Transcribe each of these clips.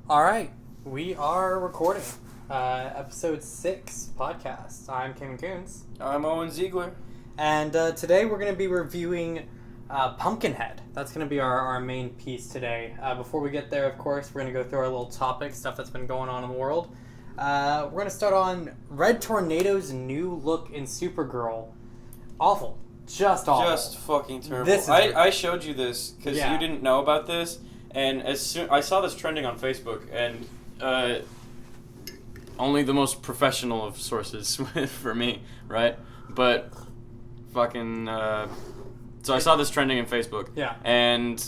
All right, we are recording episode 6 podcast. I'm Kayman Coons. I'm Ziegler. And today we're going to be reviewing Pumpkinhead. That's going to be our main piece today. Before we get there, of course, we're going to go through our little topic, stuff that's been going on in the world. We're going to start on Red Tornado's new look in Supergirl. Awful. Just awful. Just fucking terrible. I showed you this because you didn't know about this. And as soon I saw this trending on Facebook, and only the most professional of sources for me, right? But fucking, so I saw this trending in Facebook, and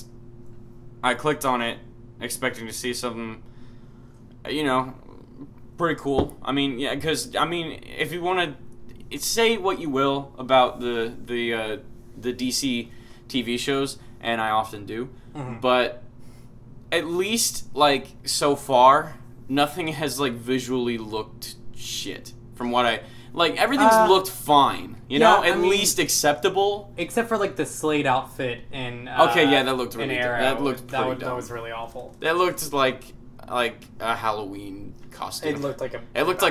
I clicked on it, expecting to see something, pretty cool. I mean, yeah, because if you want to say what you will about the DC TV shows, and I often do, but at least, so far, nothing has, visually looked shit. From what everything's looked fine. At least acceptable. Except for, the Slade outfit in that looked really Arrow. That looked pretty dumb. That was really awful. That looked like a Halloween costume. It looked like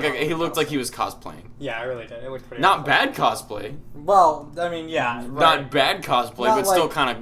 he looked like he was cosplaying. Yeah, it really did. It looked pretty Not awful. Bad cosplay. Well, I mean, yeah. Right. Not bad cosplay, Not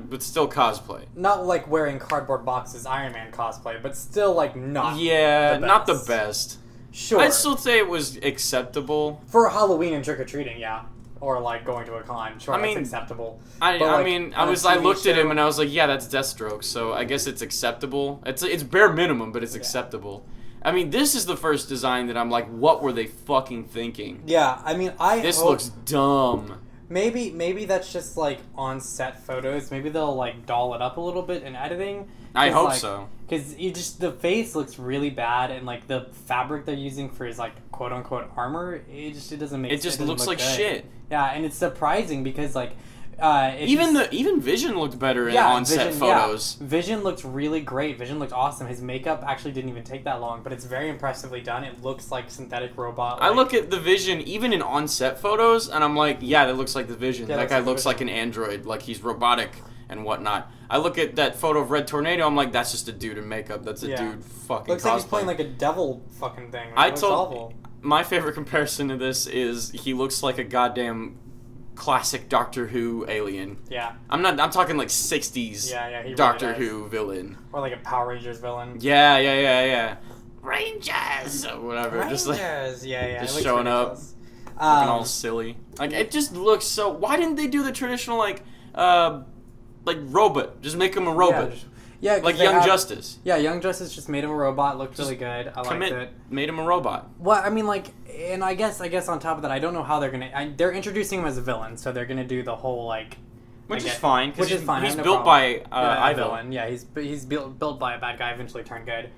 but still cosplay. Not like wearing cardboard boxes Iron Man cosplay, but still not not the best. Sure. I'd still say it was acceptable. For Halloween and trick-or-treating, yeah. Or going to a con, sure, that's acceptable. I looked at him and I was like, yeah, that's Deathstroke, so I guess it's acceptable. It's bare minimum, but it's acceptable. I mean, this is the first design that I'm like, what were they fucking thinking? Yeah, I mean, This looks dumb. Maybe that's just on set photos. Maybe they'll doll it up a little bit in editing. I hope so. Because the face looks really bad, and the fabric they're using for his quote unquote armor, it doesn't make. It just looks like good. shit. Yeah, and it's surprising because even Vision looked better in on-set photos. Yeah. Vision looked really great. Vision looked awesome. His makeup actually didn't even take that long, but it's very impressively done. It looks like synthetic robot. I look at the Vision even in on-set photos, and I'm like, yeah, that looks like the Vision. That guy looks like an android, like he's robotic and whatnot. I look at that photo of Red Tornado, I'm like, that's just a dude in makeup. That's a dude fucking looks cosplay. like he's playing a devil fucking thing. Awful. My favorite comparison to this is he looks like a goddamn classic Doctor Who alien. Yeah. I'm talking 60s he Doctor really Who villain. Or a Power Rangers villain. Yeah. Rangers or whatever. Rangers, just showing up. Looking all silly. It just looks so. Why didn't they do the traditional robot? Just make him a robot. Yeah, Young Justice. Yeah, Young Justice just made him a robot. Looked really good. I liked it. Made him a robot. Well, I mean, and I guess on top of that, I don't know how they're gonna. They're introducing him as a villain, so they're gonna do the whole which is fine. He's no built problem. by a villain. Yeah, he's built by a bad guy. Eventually turned good.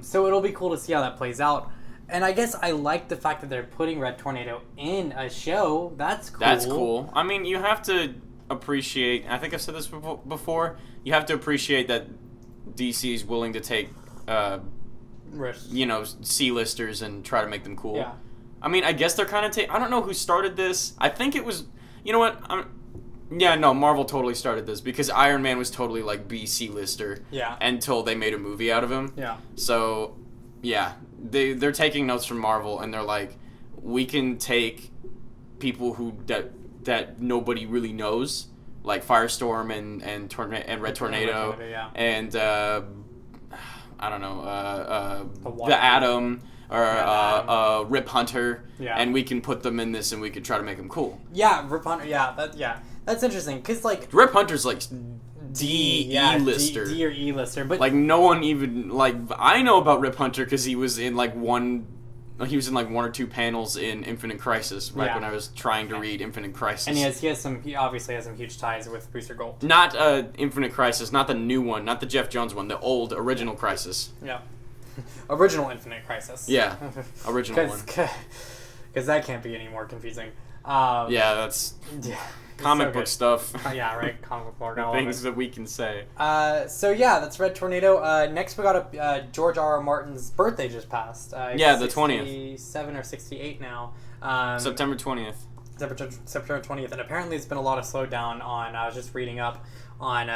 So it'll be cool to see how that plays out. And I guess I like the fact that they're putting Red Tornado in a show. That's cool. That's cool. I mean, you have to appreciate. I think I've said this before. You have to appreciate that DC is willing to take, risks. C-listers and try to make them cool. Yeah. I mean, I guess they're kind of I don't know who started this. I think it was. You know what? Marvel totally started this because Iron Man was totally B C-lister. Yeah. Until they made a movie out of him. Yeah. So, yeah, they're taking notes from Marvel and they're like, we can take people that nobody really knows. Like Firestorm and Red Tornado, and I don't know, the Atom or Rip Hunter, and we can put them in this and we could try to make them cool. Yeah, Rip Hunter. That's interesting because Rip Hunter's D-lister, D or E-lister, but no one even I know about Rip Hunter because he was in one or two panels in Infinite Crisis when I was trying to read Infinite Crisis. And he obviously has some huge ties with Booster Gold. Not Infinite Crisis, not the new one, not the Jeff Jones one, the old original Crisis. Yeah. Original Infinite Crisis. Yeah. Original one. Because that can't be any more confusing. That's comic book stuff. Yeah, right. Comic book lore. Things that we can say. That's Red Tornado. Next we got George R. R. Martin's birthday just passed. The 20th. 67 or 68 now. September 20th. September 20th, and apparently it's been a lot of slowdown on. I was just reading up on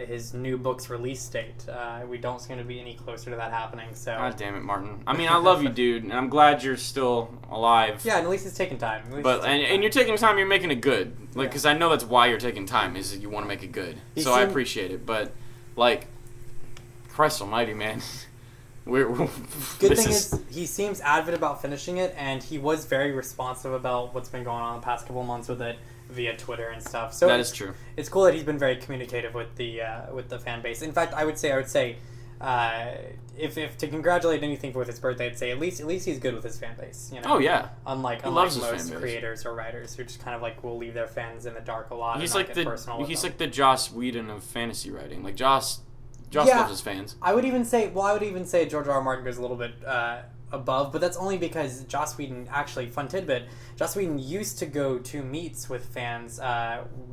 his new book's release date. We don't seem to be any closer to that happening. So. God damn it, Martin. I mean, I love you, dude, and I'm glad you're still alive. Yeah, and at least it's taking time. And you're taking time. You're making it good. Like, because I know that's why you're taking time. Is that you want to make it good. I appreciate it. But like, Christ Almighty, man. Good thing is he seems avid about finishing it, and he was very responsive about what's been going on the past couple of months with it via Twitter and stuff. So that is true. It's cool that he's been very communicative with the fan base. In fact, I would say, if to congratulate anything with his birthday, I'd say at least he's good with his fan base. You know? Oh yeah. Unlike most creators or writers who just kind of like will leave their fans in the dark a lot. He's and like he's like the Joss Whedon of fantasy writing. Like Joss loves his fans. I would even say George R. R. Martin goes a little bit above, but that's only because Joss Whedon, actually, fun tidbit, Joss Whedon used to go to meets with fans.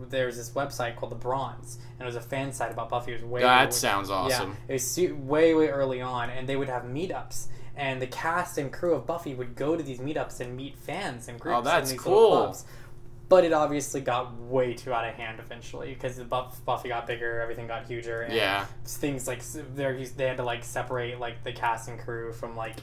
There's this website called The Bronze, and it was a fan site about Buffy. It was sounds awesome. Yeah, it was way early on, and they would have meetups, and the cast and crew of Buffy would go to these meetups and meet fans and groups in these little clubs. But it obviously got way too out of hand eventually because Buffy got bigger, everything got huger, and things like they had to like separate like the cast and crew from like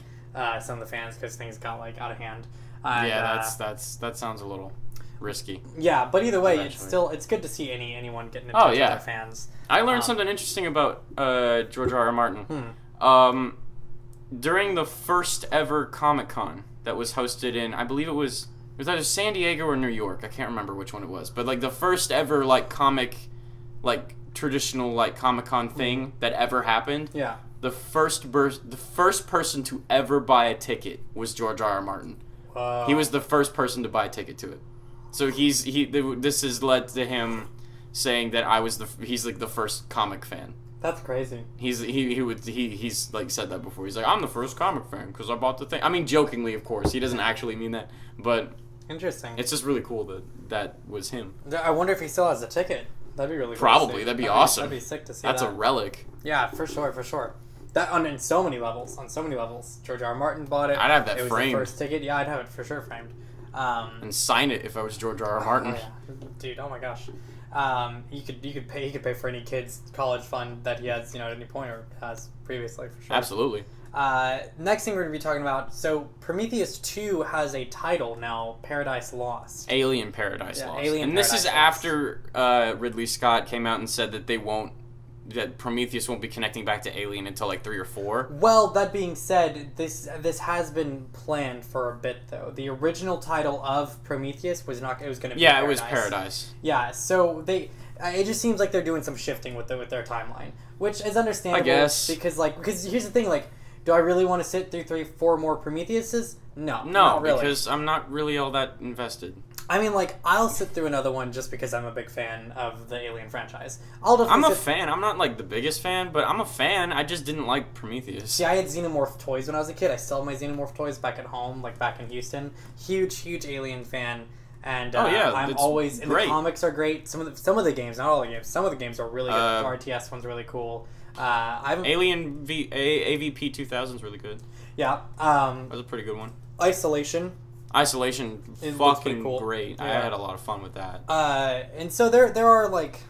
some of the fans because things got like out of hand. And, that sounds a little risky. Yeah, but either way, it's good to see anyone getting in touch with their fans. I learned something interesting about George R. R. Martin. During the first ever Comic-Con that was hosted in, I believe it was either San Diego or New York. I can't remember which one it was. But like the first ever like traditional like Comic-Con thing that ever happened. Yeah. The first person to ever buy a ticket was George R. R. Martin. Wow. He was the first person to buy a ticket to it. So this has led to him saying that he's like the first comic fan. That's crazy. He's like said that before. He's like, I'm the first comic fan because I bought the thing. I mean, jokingly, of course. He doesn't actually mean that, but interesting. It's just really cool that was him. I wonder if he still has a ticket. That'd be really cool. Probably. That'd be awesome. That'd be sick to see. That's a relic. Yeah, for sure. That on so many levels. George R. R. Martin bought it. I'd have that framed. It was the first ticket. Yeah, I'd have it for sure framed. And sign it if I was George R. R. Martin. Oh, yeah. Dude, oh my gosh. He could pay for any kid's college fund that he has, at any point or has previously for sure. Absolutely. Next thing we're going to be talking about, so Prometheus 2 has a title now, Paradise Lost. Alien Paradise Lost. Alien and Paradise this is Lost. after Ridley Scott came out and said that Prometheus won't be connecting back to Alien until like 3 or 4. Well, that being said, this has been planned for a bit though. The original title of Prometheus was going to be Paradise. It was Paradise. Yeah, so it just seems like they're doing some shifting with their timeline, which is understandable. I guess because here's the thing, like, do I really want to sit through 3, 4 more Prometheuses? No, not really. Because I'm not really all that invested. I mean, like, I'll sit through another one just because I'm a big fan of the Alien franchise. I'm a fan. I'm not, like, the biggest fan, but I'm a fan. I just didn't like Prometheus. See, I had Xenomorph toys when I was a kid. I still have my Xenomorph toys back at home, like, back in Houston. Huge Alien fan. And I'm always... And the comics are great. Some of the games, not all the games, some of the games are really good. The RTS one's really cool. Alien AVP 2000 is really good. Yeah. That was a pretty good one. Isolation, fucking cool. Great. Yeah. I had a lot of fun with that. And so there are like,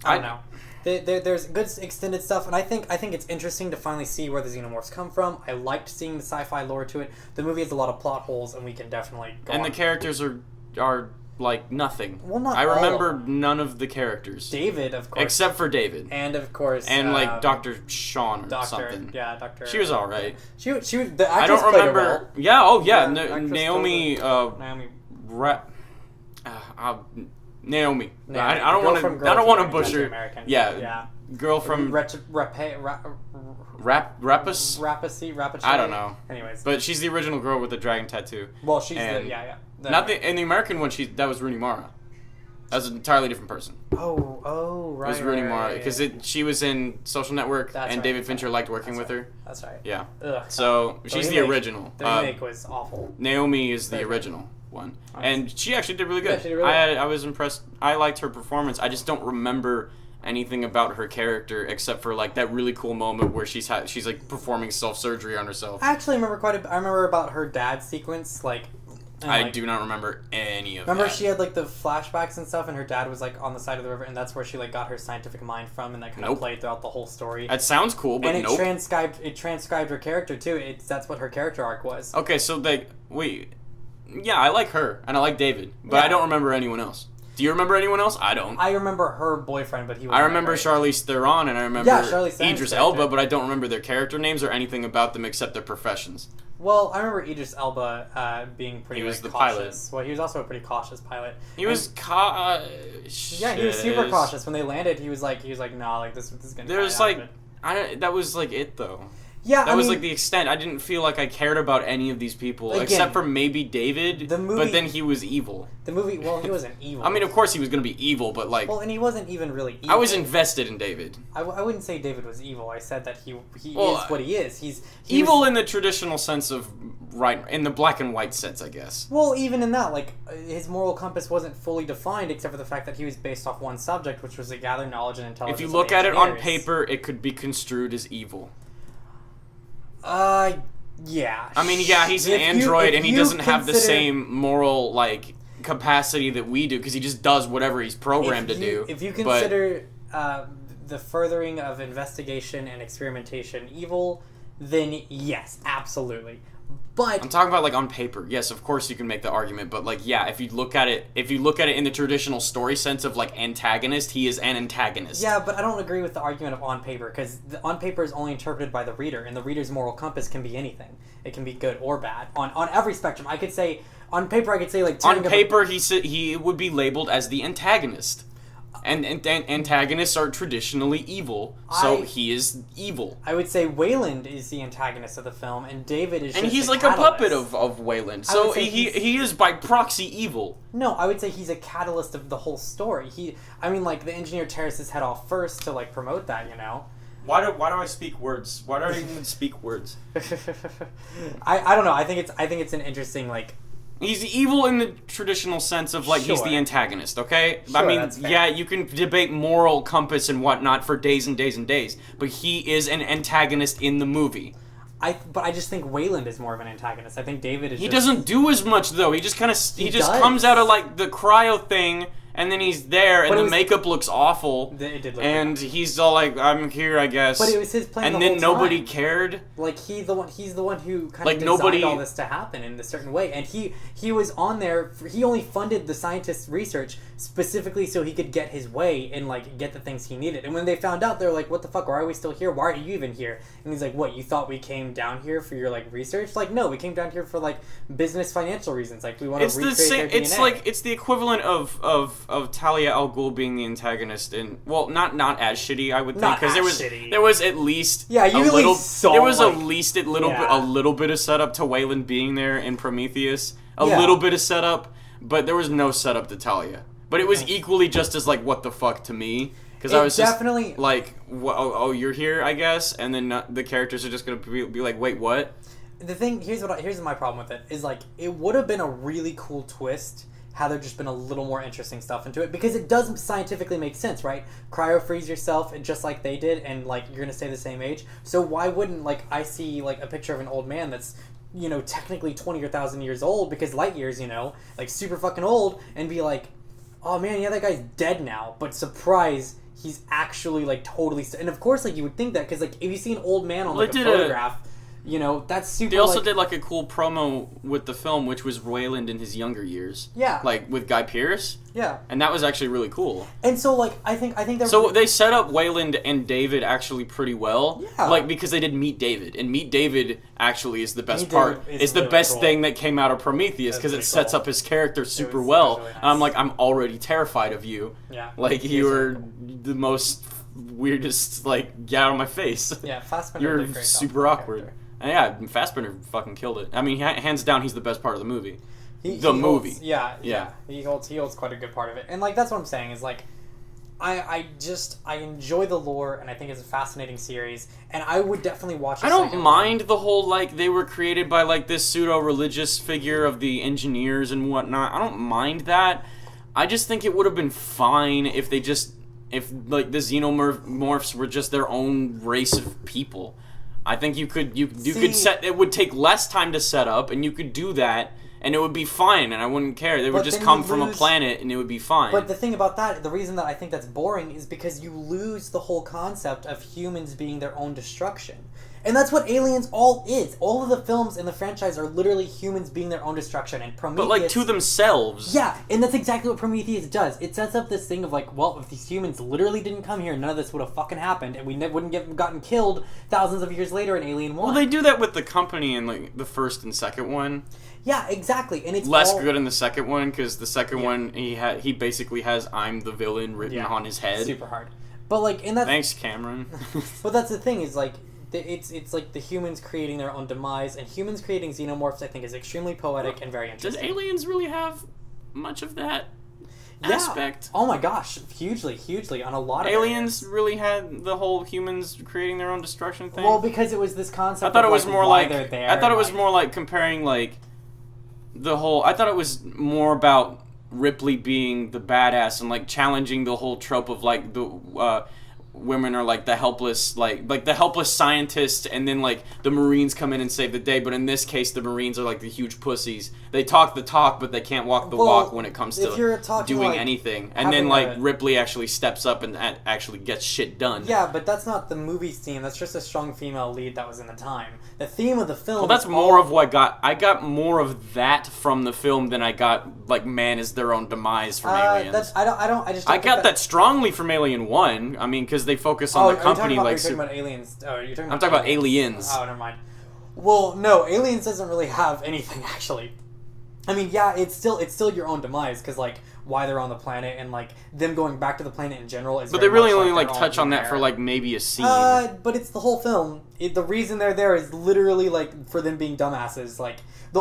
I don't know. There's good extended stuff, and I think it's interesting to finally see where the Xenomorphs come from. I liked seeing the sci-fi lore to it. The movie has a lot of plot holes, and we can definitely go And the characters are like nothing. Well, not I all remember of them. None of the characters. David, of course. Except for David. And of course. And like Dr. Sean or something. Yeah, Dr. She was alright. She the actress I don't remember. Played Yeah, Naomi. Naomi. Naomi. I don't want to butcher. Yeah. Girl from Rapace. I don't know. Anyways, but she's the original girl with the dragon tattoo. Well, she's in the American one. That was Rooney Mara. That was an entirely different person. Oh, right. It was Rooney Mara because she was in Social Network, and David Fincher liked working with her. That's right. Yeah. Ugh. So she's the original. The remake was awful. Naomi is the original one, and she actually did really good. Yeah, she did really good. I was impressed. I liked her performance. I just don't remember anything about her character except for like that really cool moment where she's like performing self-surgery on herself. I actually remember I remember about her dad sequence, like And, I like, do not remember any of remember that. she had like the flashbacks and stuff, and her dad was like on the side of the river, and that's where she like got her scientific mind from, and that kind of played throughout the whole story. That sounds cool, but and it transcribed her character too. That's what her character arc was. Okay, so yeah, I like her and I like David, but I don't remember anyone else. Do you remember anyone else? I don't. I remember her boyfriend, but he was. I remember Charlize Theron and I remember Idris Elba, but I don't remember their character names or anything about them except their professions. Well, I remember Idris Elba being pretty. He was the cautious. pilot. Well, he was also a pretty cautious pilot. He was yeah, he was super cautious when they landed. He was like, nah, like this is gonna. There's like, that was like it though. Yeah, that was like the extent. I didn't feel like I cared about any of these people except for maybe David. The movie, but then he was evil. The movie, well, he wasn't evil. I mean, of course he was going to be evil, but like, well, and he wasn't even really evil. I was invested in David. I wouldn't say David was evil. I said that he is what he is. He's evil in the traditional sense of in the black and white sense, I guess. Well, even in that, like his moral compass wasn't fully defined, except for the fact that he was based off one subject, which was to gather knowledge and intelligence. If you look at it on paper, it could be construed as evil. Yeah. I mean, yeah, he's an android and he doesn't have the same moral, like, capacity that we do because he just does whatever he's programmed to do. If you consider the furthering of investigation and experimentation evil, then yes, absolutely. But I'm talking about like on paper. Yes, of course you can make the argument, but like yeah, if you look at it in the traditional story sense of like antagonist, he is an antagonist. Yeah, but I don't agree with the argument of on paper because on paper is only interpreted by the reader, and the reader's moral compass can be anything. It can be good or bad on every spectrum. I could say on paper, I could say like on paper he would be labeled as the antagonist. And antagonists are traditionally evil, so he is evil. I would say Wayland is the antagonist of the film, and David is. And just he's a like catalyst. a puppet of Wayland, so he is by proxy evil. No, I would say he's a catalyst of the whole story. Like the engineer tears his head off first to like promote that, you know. Why do I speak words? Why do I even speak words? I don't know. I think it's an interesting like. He's evil in the traditional sense of, like, he's the antagonist, okay? Sure, I mean, yeah, you can debate moral compass and whatnot for days and days and days, but he is an antagonist in the movie. But I just think Wayland is more of an antagonist. I think David is He doesn't do as much, though. He just kind of... He just comes out of, like, the cryo thing... And then he's there, and the makeup looks awful. It did look and bad. He's all like, "I'm here, I guess." But it was his plan. And the then whole nobody time. cared. Like he's the one who kind like of designed all this to happen in a certain way. And he was on there. He only funded the scientists' research specifically so he could get his way and like get the things he needed. And when they found out, they're like, "What the fuck? Why are we still here? Why are you even here?" And he's like, "What? You thought we came down here for your like research? Like, no, we came down here for like business, financial reasons. Like, we want to recreate their DNA." It's like it's the equivalent of Talia al Ghul being the antagonist in not as shitty, I would think, because there was at least a little bit of setup to Wayland being there in Prometheus, little bit of setup, but there was no setup to Talia. But it was equally just as like what the fuck to me. Because I was definitely just like, oh, you're here, I guess, and then the characters are just gonna be like, wait, what? The thing here's my problem with it is like it would have been a really cool twist had there just been a little more interesting stuff into it, because it does scientifically make sense, right? Cryo freeze yourself just like they did, and like you're gonna stay the same age. So why wouldn't like I see like a picture of an old man that's technically 20 or 1,000 years old because light years, like super fucking old, and be like, oh man, yeah, that guy's dead now, but surprise, he's actually like totally and of course like you would think that because like if you see an old man on like a photograph, that's super. They also did like a cool promo with the film, which was Wayland in his younger years. Yeah. Like with Guy Pearce. Yeah. And that was actually really cool. And so like I think they set up Wayland and David actually pretty well. Yeah. Like because they did Meet David, and Meet David actually is the best part. It's the really best cool. thing that came out of Prometheus because it sets up his character super well. Really nice. And I'm like, I'm already terrified of you. Yeah. Like you were the most weirdest, like, get out of my face. Yeah, Fassbender did a great job. You're super awkward. And yeah, Fassbender fucking killed it. I mean, hands down, he's the best part of the movie. Movie. Yeah. He holds quite a good part of it. And, like, that's what I'm saying is, like, I enjoy the lore, and I think it's a fascinating series, and I would definitely watch it. I don't mind the whole, like, they were created by, like, this pseudo-religious figure of the engineers and whatnot. I don't mind that. I just think it would have been fine if the xenomorphs were just their own race of people. I think you could set it would take less time to set up, and you could do that, and it would be fine, and I wouldn't care. They would just come from a planet, and it would be fine. But the thing about that, the reason that I think that's boring is because you lose the whole concept of humans being their own destruction. And that's what Aliens all is. All of the films in the franchise are literally humans being their own destruction. And Prometheus... But, like, to themselves. Yeah, and that's exactly what Prometheus does. It sets up this thing of, like, well, if these humans literally didn't come here, none of this would have fucking happened, and we wouldn't get gotten killed thousands of years later in Alien 1. Well, they do that with the company in, like, the first and second one. Yeah, exactly. And it's less good in the second one, because the second one, he basically has "I'm the villain" written on his head. Super hard. But, like, and that's... Thanks, Cameron. But that's the thing, is, like... It's like the humans creating their own demise, and humans creating xenomorphs, I think, is extremely poetic and very interesting. Does Aliens really have much of that aspect? Oh my gosh, hugely, on a lot of Aliens really had the whole humans creating their own destruction thing? Well, because it was this concept I thought of, it was like, more why like they're there. I thought it was more like comparing, like, the whole... I thought it was more about Ripley being the badass and, like, challenging the whole trope of, like, the... women are like the helpless the helpless scientist, and then like the Marines come in and save the day. But in this case, the Marines are like the huge pussies. They talk the talk, but they can't walk the walk when it comes to doing like, anything. And then like Ripley actually steps up and actually gets shit done. Yeah, but that's not the movie's theme. That's just a strong female lead that was in the time. The theme of the film... Well, that's more of what I got more of that from the film than I got, like, man is their own demise from Aliens. I got that strongly from Alien 1. I mean, because they focus on the company you're like... talking about Aliens. Oh, you're talking about... I'm talking about Aliens. Oh, never mind. Well, no, Aliens doesn't really have anything, actually. I mean, yeah, it's still your own demise, because, like, why they're on the planet, and, like, them going back to the planet in general is... But they really only, like, touch on that for, like, maybe a scene. But it's the whole film. The reason they're there is literally, like, for them being dumbasses. Like,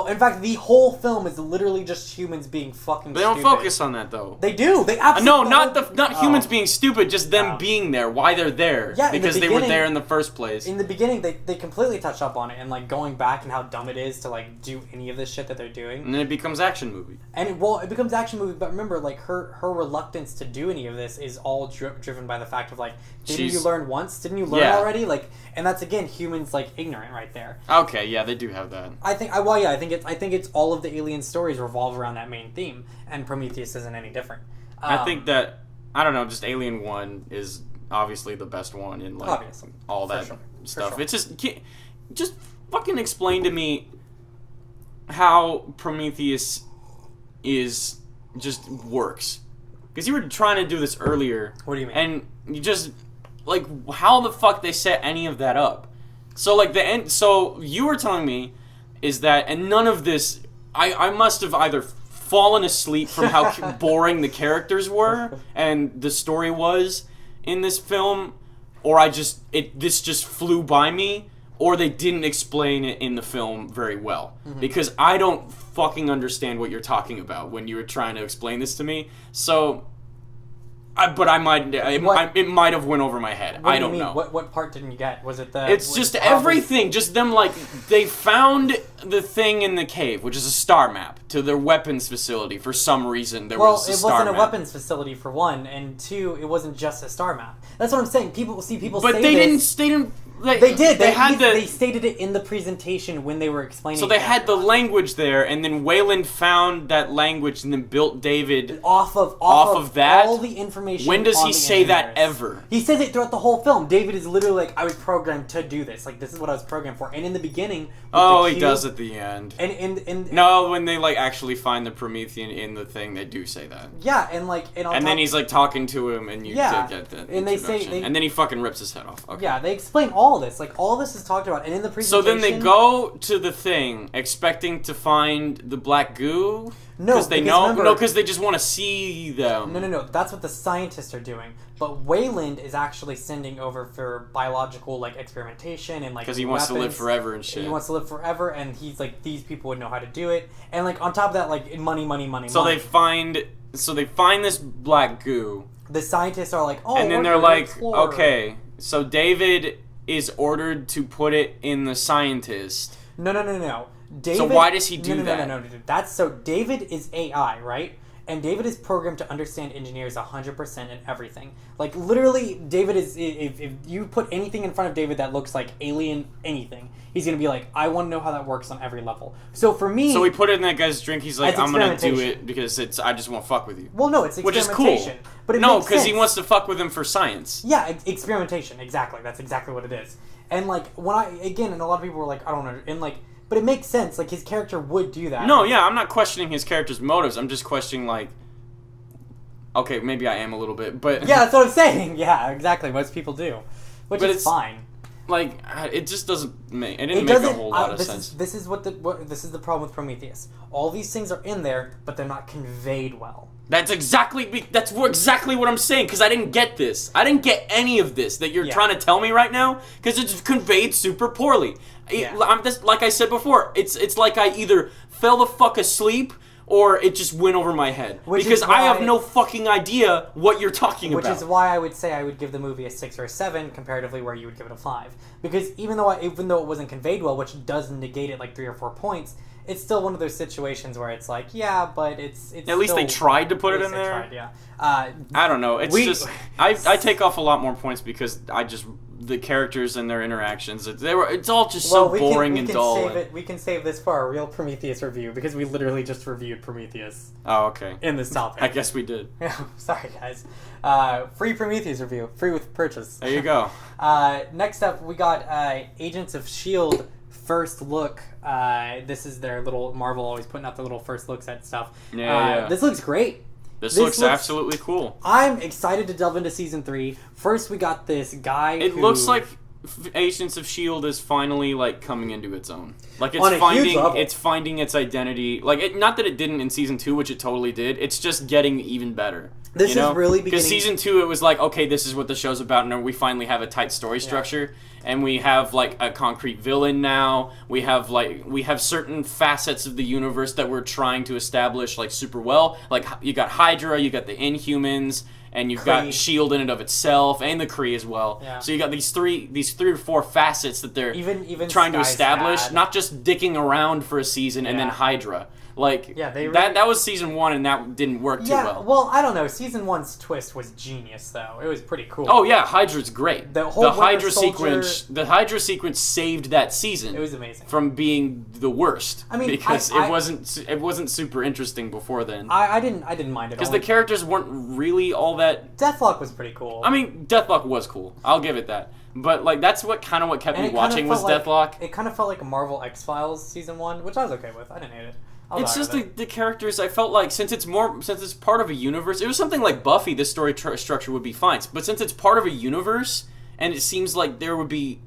in fact, the whole film is literally just humans being fucking stupid. They don't focus on that, though. They do. They absolutely... No, not humans being stupid, just them being there, why they're there. Yeah, because they were there in the first place. In the beginning, they completely touch up on it, and, like, going back and how dumb it is to, like, do any of this shit that they're doing. And then it becomes action movie. And, it becomes action movie, but remember, like, her reluctance to do any of this is all driven by the fact of, like, didn't you learn once? Didn't you learn already? Like, and that's, again, humans, like, ignorant right there. Okay, yeah, they do have that. I think it's all of the Alien stories revolve around that main theme, and Prometheus isn't any different. I think that, I don't know, just Alien 1 is obviously the best one in, like, all that stuff. It's just fucking explain to me how Prometheus just works. Because you were trying to do this earlier. What do you mean? And you just, like, how the fuck they set any of that up? So, like, so you were telling me is that, and none of this, I must have either fallen asleep from how boring the characters were and the story was in this film, or this just flew by me, or they didn't explain it in the film very well. Mm-hmm. Because I don't fucking understand what you're talking about when you were trying to explain this to me. So, it might have went over my head. I don't know. What part didn't you get? Was it the... It's just everything. Just them, like, they found the thing in the cave, which is a star map, to their weapons facility. For some reason, there was a star map. Well, it wasn't a weapons facility, for one, and two, it wasn't just a star map. That's what I'm saying. People say this... But they didn't... They did. They stated it in the presentation when they were explaining. So they had the language there, and then Wayland found that language and then built David off of that. All the information. When does he say that ever? He says it throughout the whole film. David is literally like, "I was programmed to do this. Like, this is what I was programmed for." And in the beginning, he does at the end. And no, when they like actually find the Promethean in the thing, they do say that. Yeah, and then he's like talking to him, and you get that. And they say, and then he fucking rips his head off. Okay. Yeah, they explain all this. Like, all this is talked about, and in the presentation... So then they go to the thing, expecting to find the black goo? No, because they just want to see them. No. That's what the scientists are doing. But Wayland is actually sending over for biological, like, experimentation and, like, because he wants to live forever and shit. He wants to live forever, and he's like, these people would know how to do it. And, like, on top of that, like, money. So they find this black goo. The scientists are like, oh, and then they're like, okay, so David is ordered to put it in the scientist. No. David, so why does he do that? No. That's so David is AI, right? And David is programmed to understand engineers 100% in everything. Like, literally, David is... If you put anything in front of David that looks like alien anything, he's going to be like, I want to know how that works on every level. So for me... So he put it in that guy's drink. He's like, I'm going to do it because I just won't fuck with you. Well, no, it's experimentation. Which is cool. But no, because he wants to fuck with him for science. Yeah, experimentation. Exactly. That's exactly what it is. And, like, when and a lot of people were like, I don't know. And, like... But it makes sense. Like, his character would do that. No, yeah, I'm not questioning his character's motives. I'm just questioning, like... Okay, maybe I am a little bit, but... Yeah, that's what I'm saying. Yeah, exactly. Most people do. Which is fine. Like, it just doesn't make... It didn't make a whole lot of sense. This is this is the problem with Prometheus. All these things are in there, but they're not conveyed well. That's exactly what I'm saying, because I didn't get this. I didn't get any of this that you're trying to tell me right now, because it's conveyed super poorly. I'm just, like I said before, it's like I either fell the fuck asleep or it just went over my head. Because I have no fucking idea what you're talking about. Which is why I would say I would give the movie a 6 or a 7, comparatively where you would give it a 5. Because even though it wasn't conveyed well, which does negate it like 3 or 4 points, it's still one of those situations where it's like, yeah, but it's at least they tried to put it in there. Tried, yeah. I don't know. It's just I take off a lot more points because the characters and their interactions. It's all just so boring and dull. We can save this for our real Prometheus review because we literally just reviewed Prometheus. Oh, okay. In this topic. I guess we did. Sorry, guys. Free Prometheus review, free with purchase. There you go. Next up, we got Agents of S.H.I.E.L.D. first look. This is their little... Marvel always putting out their little first looks at stuff. Yeah. This looks great. This looks absolutely cool. I'm excited to delve into Season 3. First, we got this guy It looks like Agents of S.H.I.E.L.D. is finally, like, coming into its own. Like, it's finding its identity. Like, not that it didn't in Season 2, which it totally did. It's just getting even better. This is really beginning... Because Season 2, it was like, okay, this is what the show's about, and we finally have a tight story structure. And we have, like, a concrete villain now. We have certain facets of the universe that we're trying to establish, like, super well. Like, you got Hydra, you got the Inhumans, and you've got S.H.I.E.L.D. in and of itself, and the Kree as well. Yeah. So you got these three or four facets that they're even trying to establish, not just dicking around for a season and then Hydra. Like, that was Season 1, and that didn't work too well. Well, I don't know. Season 1's twist was genius, though. It was pretty cool. Oh, yeah, Hydra's great. The Hydra sequence saved that season. It was amazing. From being the worst. I mean, because it wasn't super interesting before then. I didn't mind it. Because the characters weren't really all that... Deathlock was pretty cool. I mean, Deathlock was cool. I'll give it that. But, like, that's what kept me watching was Deathlock. It kind of felt like a Marvel X-Files Season 1, which I was okay with. I didn't hate it. It's just the characters. I felt like since it's part of a universe, it was something like Buffy. This story structure would be fine, but since it's part of a universe, and it seems like there would be,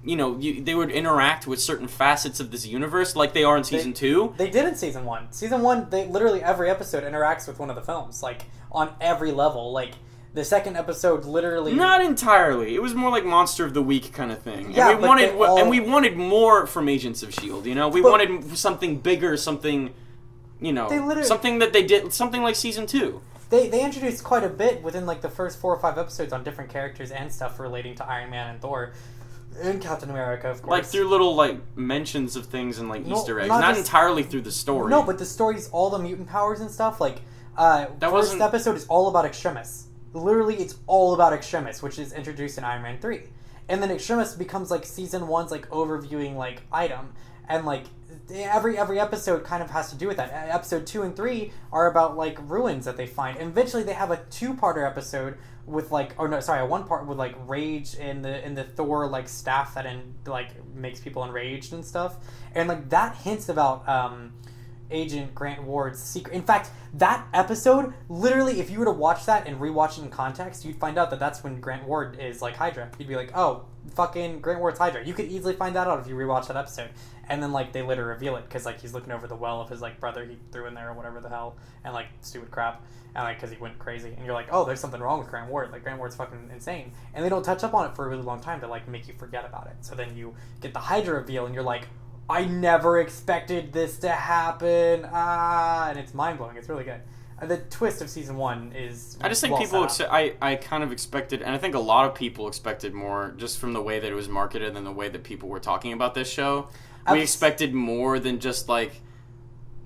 they would interact with certain facets of this universe, like they are in Season 2. They did in Season 1. Season 1, they literally every episode interacts with one of the films, like on every level, like. The second episode literally... Not entirely. It was more like Monster of the Week kind of thing. Yeah, and we wanted more from Agents of S.H.I.E.L.D., We wanted something bigger, something, something that they did, something like Season 2. They introduced quite a bit within like the first 4 or 5 episodes on different characters and stuff relating to Iron Man and Thor. And Captain America, of course. Like through little like mentions of things and like Easter eggs. Not entirely through the story. No, but the story's all the mutant powers and stuff. Like, first episode is all about Extremis. Literally, it's all about Extremis, which is introduced in Iron Man 3. And then Extremis becomes, like, Season 1's, like, overviewing, like, item. And, like, every episode kind of has to do with that. Episode 2 and 3 are about, like, ruins that they find. And eventually they have a 2-parter episode with, like... a 1-part with, like, rage in the Thor, like, staff that, makes people enraged and stuff. And, like, that hints about, Agent Grant Ward's secret. In fact, that episode, literally, if you were to watch that and rewatch it in context, you'd find out that that's when Grant Ward is, like, Hydra. You'd be like, oh, fucking Grant Ward's Hydra. You could easily find that out if you rewatch that episode. And then, like, they later reveal it, because, like, he's looking over the well of his, like, brother he threw in there or whatever the hell, and, like, stupid crap, and, like, because he went crazy. And you're like, oh, there's something wrong with Grant Ward. Like, Grant Ward's fucking insane. And they don't touch up on it for a really long time to, like, make you forget about it. So then you get the Hydra reveal, and you're like, I never expected this to happen. And it's mind-blowing. It's really good. The twist of Season 1 is I just think I kind of expected, and I think a lot of people expected more just from the way that it was marketed and the way that people were talking about this show. We expected more than just, like,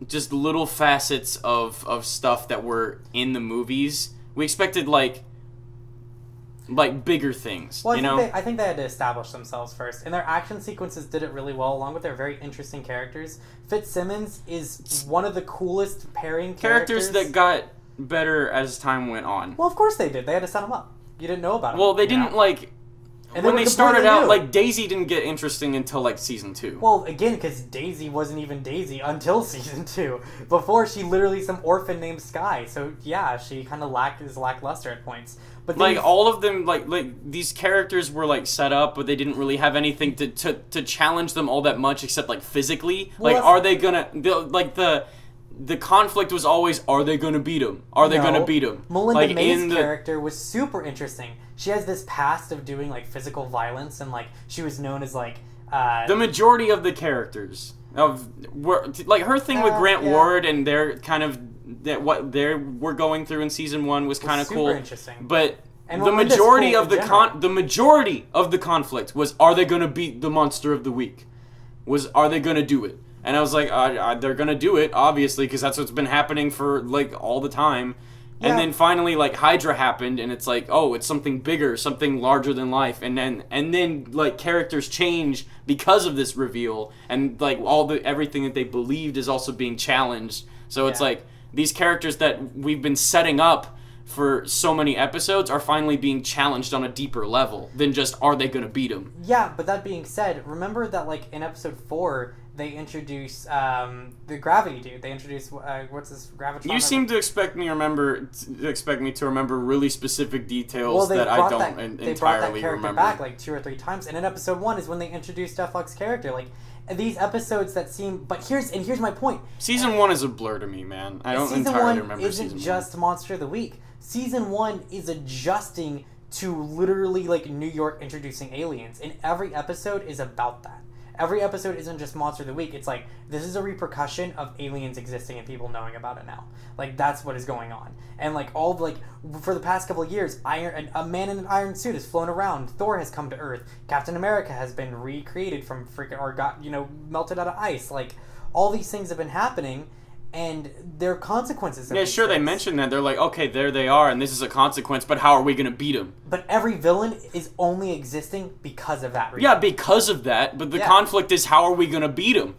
just little facets of stuff that were in the movies. We expected like bigger things, Well, you know? I think they had to establish themselves first, and their action sequences did it really well, along with their very interesting characters. Fitzsimmons is one of the coolest pairing characters That got better as time went on. Well, of course they did. They had to set him up. You didn't know about him. Well, they didn't like. And when they they started completely out, new. like Daisy didn't get interesting until like season 2. Well, again, because Daisy wasn't even Daisy until season 2. Before, she literally some orphan named Sky. So yeah, she kind of is lackluster at points. But Like all of them, like these characters were like set up, but they didn't really have anything to challenge them all that much, except like physically. Well, like, are they gonna the conflict was always, are they gonna beat him? Are they gonna beat him? Melinda like May's character was super interesting. She has this past of doing like physical violence, and like she was known as like the majority of the characters were like her thing with Grant Ward, and their kind of what they were going through in season 1 was kind of cool. Interesting. But and the majority of the majority of the conflict was, are they going to beat the monster of the week? Are they going to do it? And I was like, they're going to do it, obviously, because that's what's been happening for like all the time. Yeah. And then finally, like, Hydra happened, and it's like, oh, it's something bigger, something larger than life, and then like characters change because of this reveal, and like everything that they believed is also being challenged. So it's like these characters that we've been setting up for so many episodes are finally being challenged on a deeper level than just, are they going to beat him? Yeah, but that being said, remember that like in episode 4. They introduce the Gravity dude. They introduce what's this Gravitron? You seem to expect me to remember really specific details that I don't entirely They brought that character remember. back like 2 or 3 times, and in episode 1 is when they introduced Deathlock's character. Like these episodes that seem, but here's my point. Season 1 is a blur to me, man. I don't entirely remember season 1. Season 1 isn't just Monster of the Week. Season 1 is adjusting to literally like New York introducing aliens, and every episode is about that. Every episode isn't just Monster of the Week. It's like, this is a repercussion of aliens existing and people knowing about it now. Like, that's what is going on. And, like, for the past couple of years, a man in an iron suit has flown around. Thor has come to Earth. Captain America has been recreated from melted out of ice. Like, all these things have been happening, and there are consequences. Yeah, sure, they mentioned that. They're like, okay, there they are, and this is a consequence, but how are we going to beat them? But every villain is only existing because of that reason. Yeah, because of that, but the conflict is, how are we going to beat them?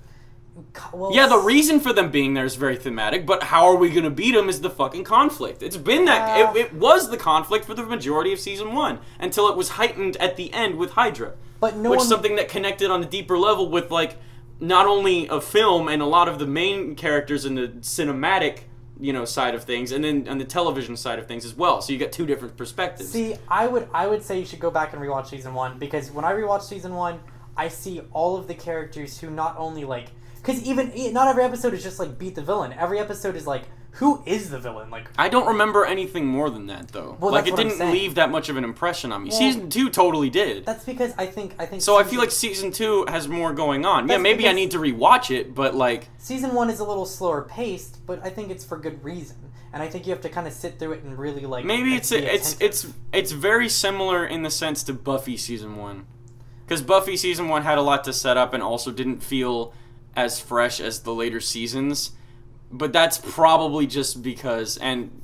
Well, yeah, the reason for them being there is very thematic, but how are we going to beat them is the fucking conflict. It's been that... It was the conflict for the majority of Season 1, until it was heightened at the end with Hydra. But something that connected on a deeper level with, like... not only a film and a lot of the main characters in the cinematic, side of things, and then on the television side of things as well. So you get 2 different perspectives. See, I would say you should go back and rewatch season 1, because when I rewatch season 1, I see all of the characters who not only like, because even not every episode is just like beat the villain. Every episode is like, who is the villain? Like, I don't remember anything more than that though. Well, like, it didn't leave that much of an impression on me. Well, season 2 totally did. That's because I think. So I feel like season 2 has more going on. Yeah, maybe I need to rewatch it, but like season 1 is a little slower paced, but I think it's for good reason. And I think you have to kind of sit through it and really like. Maybe it's very similar in the sense to Buffy season 1, because Buffy season 1 had a lot to set up and also didn't feel as fresh as the later seasons. But that's probably just because, and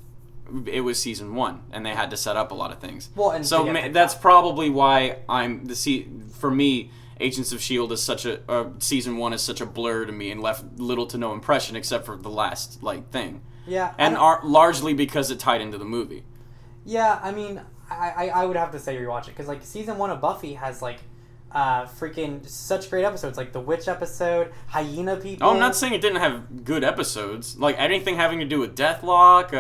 it was season 1, and they had to set up a lot of things. Well, and so that's probably why for me, Agents of S.H.I.E.L.D. is such season 1 is such a blur to me and left little to no impression except for the last thing. Yeah, and largely because it tied into the movie. Yeah, I mean, I would have to say rewatch it, because like season 1 of Buffy has like. Freaking such great episodes, like the witch episode, hyena people. Oh, I'm not saying it didn't have good episodes. Like anything having to do with Deathlock.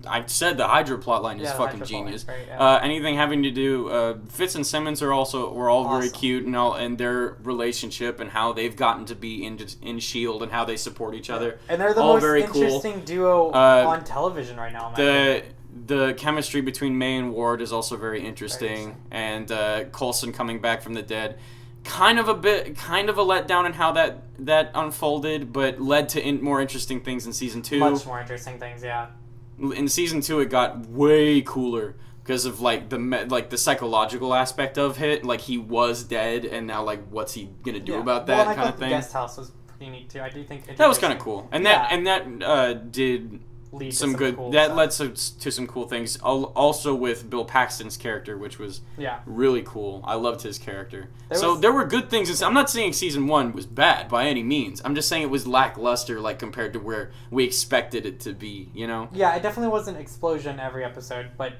I said the Hydra plotline is fucking genius. Great, yeah. Anything having to do Fitz and Simmons were all awesome. Very cute and their relationship and how they've gotten to be in Shield and how they support each other. And they're the all most very interesting cool. duo on television right now. The chemistry between May and Ward is also very interesting, and Coulson coming back from the dead, kind of a letdown in how that unfolded, but led to more interesting things in season 2. Much more interesting things, yeah. In season 2, it got way cooler because of the psychological aspect of it. Like, he was dead, and now what's he gonna do about that kind of thing? The guest house was pretty neat too. I do think that was kind of cool, and that did lead to some good. cool That stuff. led to some cool things. Also with Bill Paxton's character, which was really cool. I loved his character. There were good things. I'm not saying season 1 was bad by any means. I'm just saying it was lackluster, like compared to where we expected it to be. You know? Yeah, it definitely was an explosion every episode, but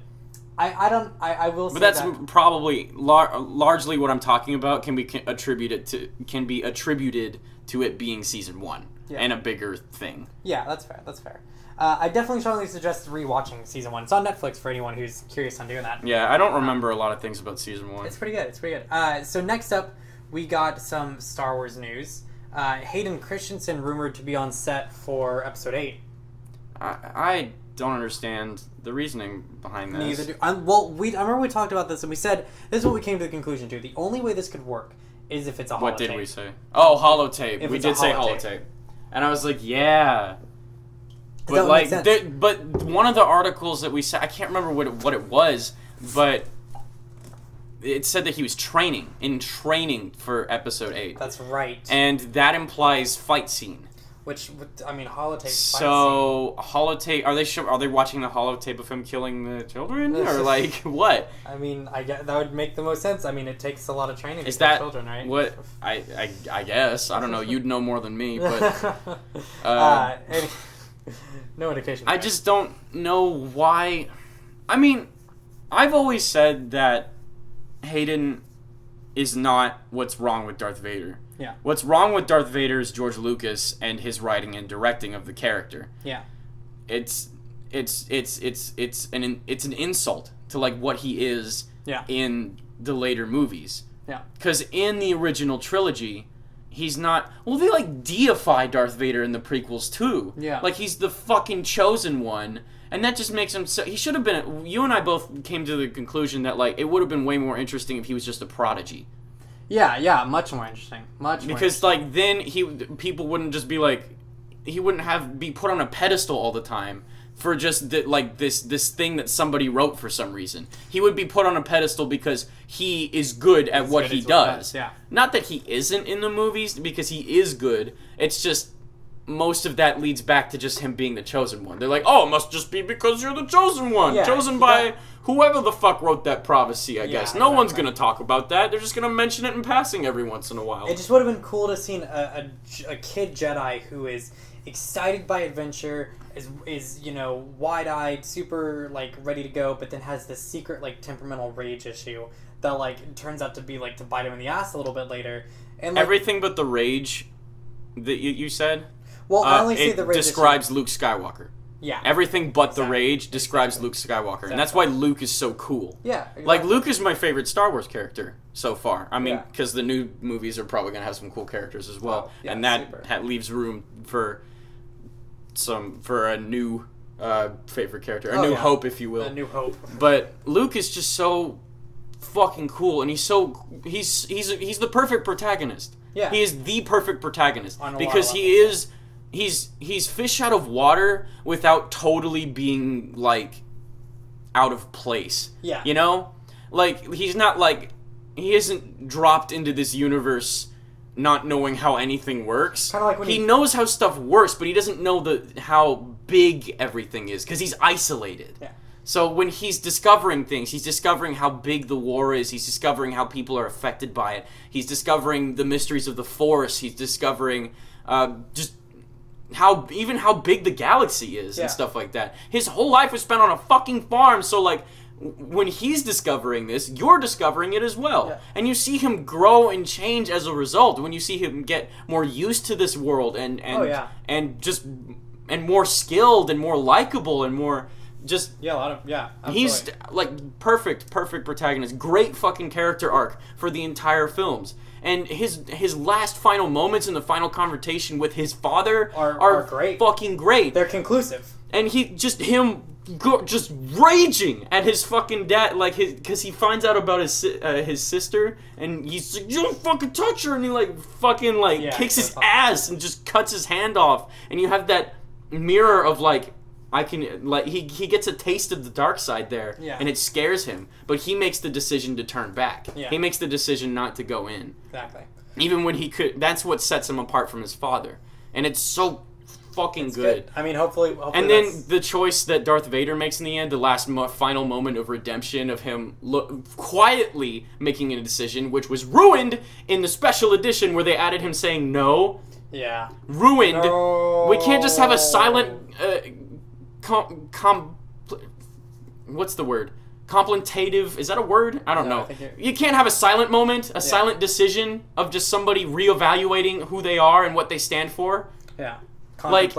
I will say but that's that probably largely what I'm talking about. Can be attributed to it being season 1 and a bigger thing. Yeah, that's fair. That's fair. I definitely strongly suggest rewatching season 1. It's on Netflix for anyone who's curious on doing that. Yeah, I don't remember a lot of things about season 1. It's pretty good. It's pretty good. So next up, we got some Star Wars news. Hayden Christensen rumored to be on set for Episode 8. I don't understand the reasoning behind this. Neither do I. Well, I remember we talked about this and we said this is what we came to the conclusion to. The only way this could work is if it's a holotape. What did we say? Oh, holotape. We did say holotape. holotape. And I was like, yeah. But like, but one of the articles that we said, I can't remember what it was, but it said that he was training for Episode 8. That's right. And that implies fight scene. Which, I mean, holotape. So holotape, are they watching the holotape of him killing the children, or like what? I mean, I guess that would make the most sense. I mean, it takes a lot of training Is to kill that children, right? What I guess I don't know. You'd know more than me, but no indication. I just don't know why. I mean, I've always said that Hayden is not what's wrong with Darth Vader. Yeah. What's wrong with Darth Vader is George Lucas and his writing and directing of the character. Yeah. It's an insult to like what he is in the later movies. Yeah. Because in the original trilogy, he's not. Well, they like deify Darth Vader in the prequels too. Yeah. Like he's the fucking chosen one, and that just makes him. He should have been. You and I both came to the conclusion that like it would have been way more interesting if he was just a prodigy. Yeah, much more interesting. Because like then people wouldn't just be like, he wouldn't be put on a pedestal all the time for just this thing that somebody wrote for some reason. He would be put on a pedestal because he is good at what he does. Yeah. Not that he isn't in the movies, because he is good. It's just most of that leads back to just him being the chosen one. They're like, oh, it must just be because you're the chosen one. Yeah, chosen by whoever the fuck wrote that prophecy, I guess. No one's going to talk about that. They're just going to mention it in passing every once in a while. It just would have been cool to see a kid Jedi who is excited by adventure, is wide-eyed, super like ready to go, but then has this secret like temperamental rage issue that like turns out to be like to bite him in the ass a little bit later. And like, everything but the rage that you said. Well, I only see the rage describes issue. Luke Skywalker. Yeah. Everything but the rage describes Luke Skywalker, and that's why Luke is so cool. Yeah. Exactly. Like Luke is my favorite Star Wars character so far. I mean, because the new movies are probably gonna have some cool characters as well, and that leaves room for a new favorite character, a new hope, if you will. A new hope. But Luke is just so fucking cool, and he's the perfect protagonist. Yeah. He is the perfect protagonist because he's fish out of water without totally being like out of place. Yeah. You know? Like he's not like he isn't dropped into this universe not knowing how anything works. Kind of like when he knows how stuff works, but he doesn't know how big everything is because he's isolated. Yeah. So when he's discovering things, he's discovering how big the war is, he's discovering how people are affected by it, he's discovering the mysteries of the Force, he's discovering just how big the galaxy is and stuff like that. His whole life was spent on a fucking farm, so like when he's discovering this, you're discovering it as well. Yeah. And you see him grow and change as a result. When you see him get more used to this world and more skilled and more likable and more just absolutely. He's like perfect protagonist, great fucking character arc for the entire films, and his last final moments in the final confrontation with his father are great, fucking great. They're conclusive, and just raging at his fucking dad, like because he finds out about his sister, and he's like, you don't fucking touch her, and he like fucking like kicks his ass and just cuts his hand off, and you have that mirror of like. He gets a taste of the dark side there, and it scares him. But he makes the decision to turn back. Yeah. He makes the decision not to go in. Exactly. Even when he could, that's what sets him apart from his father, and it's so fucking good. I mean, hopefully and then the choice that Darth Vader makes in the end, the last final moment of redemption of him quietly making a decision, which was ruined in the special edition where they added him saying no. Yeah. Ruined. No. We can't just have a silent what's the word? Contemplative, is that a word? I don't know. You can't have a silent moment, silent decision of just somebody reevaluating who they are and what they stand for. Yeah. Like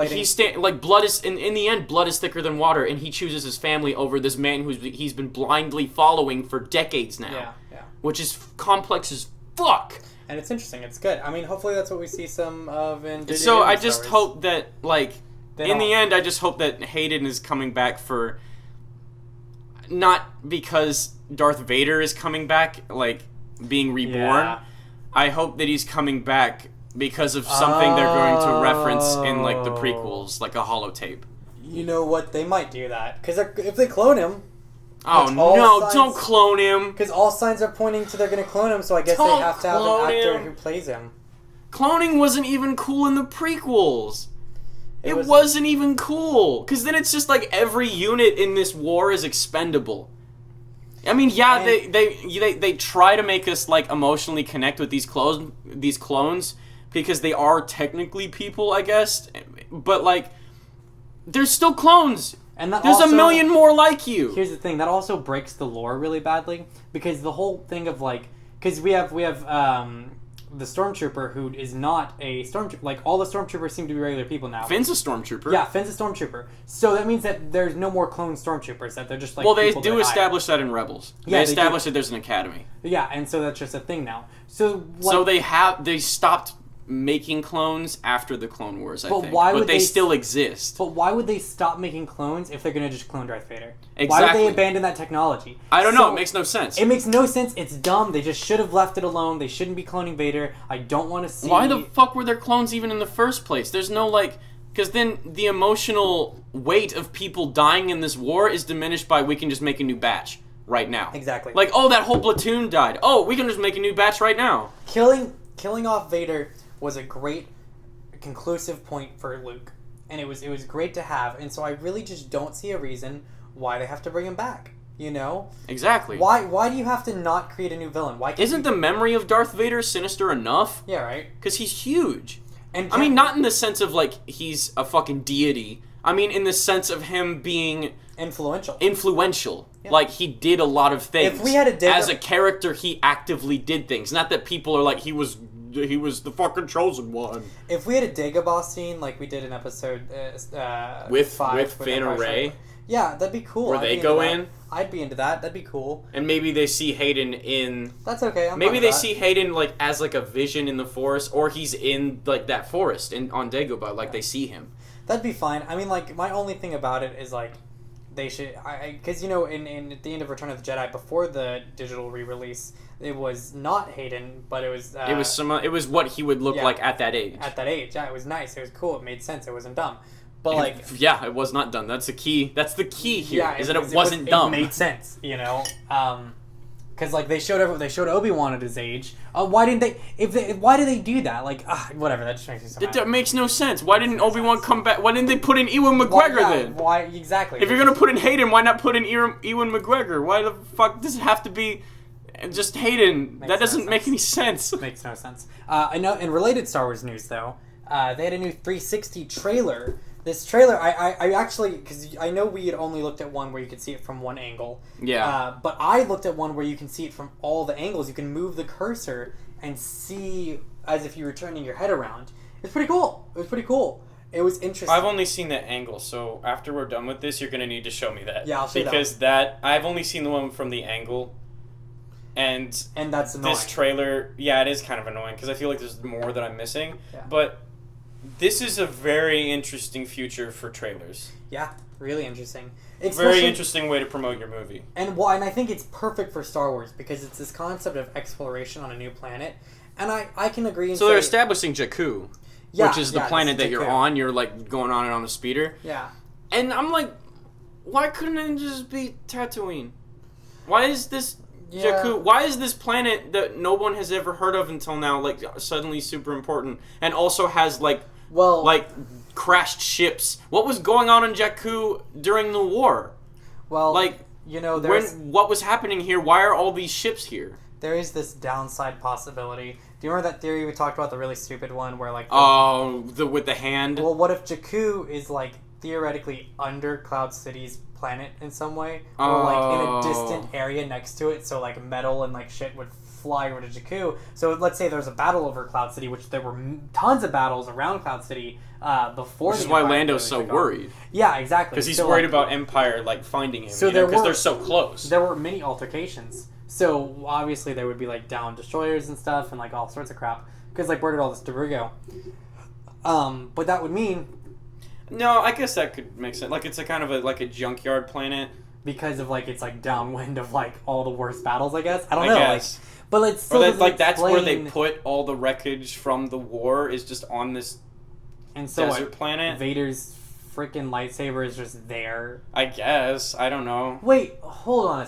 blood is in the end, blood is thicker than water, and he chooses his family over this man he's been blindly following for decades now. Yeah. Which is complex as fuck. And it's interesting. It's good. I mean, hopefully that's what we see some of in. So I just hope that in the end, I just hope that Hayden is coming back for. Not because Darth Vader is coming back, being reborn. Yeah. I hope that he's coming back because of something they're going to reference in, the prequels, like a holotape. You know what? They might do that. Because if they clone him... Oh, no, don't clone him! Because all signs are pointing to they're going to clone him, so I guess they have to have an actor who plays him. Cloning wasn't even cool in the prequels. It wasn't even cool, because then it's just every unit in this war is expendable. I mean, yeah, they try to make us emotionally connect with these clones because they are technically people, I guess. But they're still clones. And there's a million more like you. Here's the thing: that also breaks the lore really badly because the whole thing of because we have the stormtrooper who is not a stormtrooper. All the stormtroopers seem to be regular people now. Finn's a stormtrooper. Yeah, Finn's a stormtrooper. So that means that there's no more clone stormtroopers. That they're just well, they do establish that in Rebels. Yeah, they establish that there's an academy. Yeah, and so that's just a thing now. So they stopped making clones after the Clone Wars. I think, but they still exist. But why would they stop making clones if they're going to just clone Darth Vader? Exactly. Why would they abandon that technology? I don't know. It makes no sense. It makes no sense. It's dumb. They just should have left it alone. They shouldn't be cloning Vader. I don't want to see... Why the fuck were there clones even in the first place? There's no, because then the emotional weight of people dying in this war is diminished by we can just make a new batch right now. Exactly. That whole platoon died. Oh, we can just make a new batch right now. Killing off Vader was a great conclusive point for Luke, and it was great to have, and so I really just don't see a reason why they have to bring him back. You know? Exactly. Why do you have to not create a new villain? Why can't Isn't the memory of Darth Vader sinister enough? Yeah, right. Because he's huge. And I mean, not in the sense of he's a fucking deity. I mean, in the sense of him being influential. Yeah. He did a lot of things. If we had as a character, he actively did things. Not that people are he was the fucking chosen one. If we had a Dagobah scene like we did in episode with 5 with Finn or Rey, yeah, that'd be cool. Where they go in, I'd be into that. That'd be cool. And maybe they see Hayden in. That's okay. Maybe they see Hayden as a vision in the forest, or he's in that forest on Dagobah, they see him. That'd be fine. I mean, my only thing about it is they should, because in at the end of Return of the Jedi, before the digital re-release, it was not Hayden, but it was. It was what he would look like at that age. At that age, yeah, it was nice. It was cool. It made sense. It wasn't dumb. But it was not dumb. That's the key. That's the key here. Yeah, is that it wasn't dumb. It made sense, because they showed Obi-Wan at his age. Why didn't they? Why did they do that? Whatever. That just makes me so mad. That makes no sense. Why didn't Obi-Wan come back? Why didn't they put in Ewan McGregor then? Why exactly? If you're gonna put in Hayden, why not put in Ewan McGregor? Why the fuck does it have to be just Hayden? That doesn't make any sense. Makes no sense. I know. In related Star Wars news, though, they had a new 360 trailer. This trailer, I actually, because I know we had only looked at one where you could see it from one angle. Yeah. But I looked at one where you can see it from all the angles. You can move the cursor and see as if you were turning your head around. It's pretty cool. It was interesting. I've only seen that angle, so after we're done with this, you're going to need to show me that. Yeah, I'll show you because that I've only seen the one from the angle. And that's annoying. This trailer, yeah, it is kind of annoying because I feel like there's more that I'm missing. Yeah. But this is a very interesting future for trailers. Yeah, really interesting. Very interesting way to promote your movie. And I think it's perfect for Star Wars because it's this concept of exploration on a new planet. And I can agree and So they're establishing Jakku, which is the planet that you're on. You're going on it on a speeder. Yeah. And I'm why couldn't it just be Tatooine? Why is this Yeah. Jakku, why is this planet that no one has ever heard of until now like suddenly super important and also has like crashed ships? What was going on in Jakku during the war? Well, like what was happening here? Why are all these ships here? There is this downside possibility. Do you remember that theory we talked about, the really stupid one where like with the hand? Well, what if Jakku is like theoretically under Cloud City's planet in some way, or like in a distant area next to it, so like metal and like shit would fly over to Jakku. So let's say there's a battle over Cloud City, which there were tons of battles around Cloud City before. Which is why Lando's so worried. Yeah, exactly. Because he's worried about Empire like finding him. So because they're so close. There were many altercations. So obviously there would be like down destroyers and stuff and like all sorts of crap. Because like where did all this debris go? But that would mean. No, I guess that could make sense. Like it's a kind of a junkyard planet. Because of like it's like downwind of like all the worst battles, I guess. I don't I know. Guess. Like, but it's still that's where they put all the wreckage from the war is just on this desert planet. Vader's freaking lightsaber is just there. I guess. I don't know. Wait, hold on.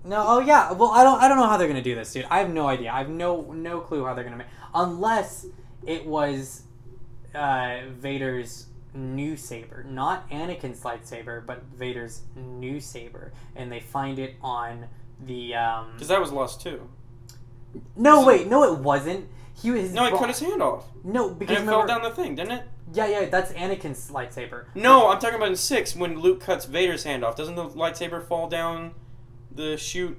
No, oh yeah. Well, I don't know how they're gonna do this, dude. I have no idea. I have no clue how they're gonna make, unless it was Vader's new saber, not Anakin's lightsaber, but Vader's new saber, and they find it on the. Because that was lost too. No, wait, no, it wasn't. He cut his hand off. No, because and it fell down the thing, didn't it? Yeah, that's Anakin's lightsaber. No, I'm talking about in 6 when Luke cuts Vader's hand off. Doesn't the lightsaber fall down the chute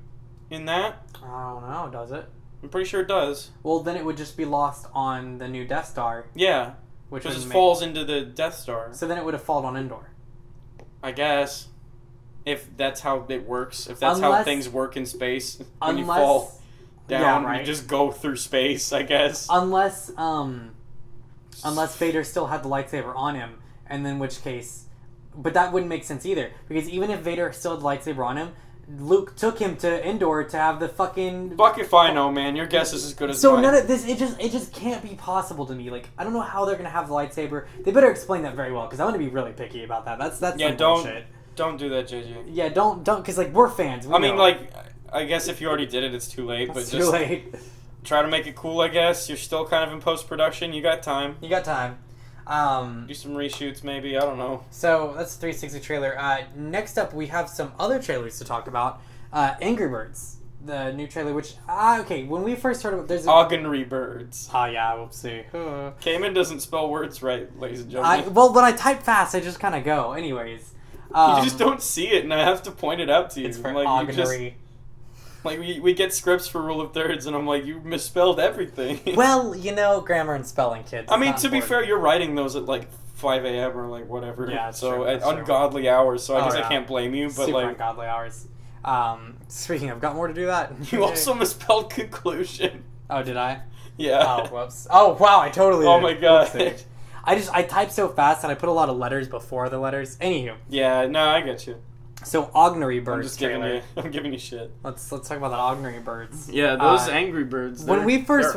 in that? I don't know, does it? I'm pretty sure it does. Well, then it would just be lost on the new Death Star. Yeah, which just falls into the Death Star. So then it would have fallen on Endor. I guess. If that's how it works. If that's how things work in space. When you fall down, you just go through space, I guess. Unless Vader still had the lightsaber on him, and in which case... But that wouldn't make sense either. Because even if Vader still had the lightsaber on him, Luke took him to Endor to have the fucking... Fuck if I know, man. Your guess is as good as mine. So none of this, it just can't be possible to me. Like, I don't know how they're gonna have the lightsaber. They better explain that very well, because I'm gonna be really picky about that. That's bullshit. Don't do that, JJ. Yeah, don't, because like we're fans. I guess if you already did it, it's too late. But too late. Try to make it cool, I guess. You're still kind of in post production. You got time. You got time. Do some reshoots, maybe. I don't know. So that's the 360 trailer. Next up, we have some other trailers to talk about. Angry Birds, the new trailer. Which when we first heard about, there's Augenry Birds. Oh yeah, we'll see. Kayman doesn't spell words right, ladies and gentlemen. Well, when I type fast, I just kind of go. Anyways, you just don't see it, and I have to point it out to you. It's for like, Augenry. Like, we get scripts for Rule of Thirds, and I'm like, you misspelled everything. Well, grammar and spelling, kids. I mean, to be fair, you're writing those at, like, 5 a.m. or, like, whatever. Yeah, so true, at ungodly hours, so I guess I can't blame you, but, super like... ungodly hours. Speaking of, got more to do that? You also misspelled conclusion. Oh, did I? Yeah. Oh, whoops. Oh, wow, I totally did. Oh, my God. Whoopsie. I type so fast and I put a lot of letters before the letters. Anywho. Yeah, no, I get you. So Augenry Birds trailer. I'm giving you shit. Let's talk about the Augenry Birds. Yeah, those Angry Birds. When we first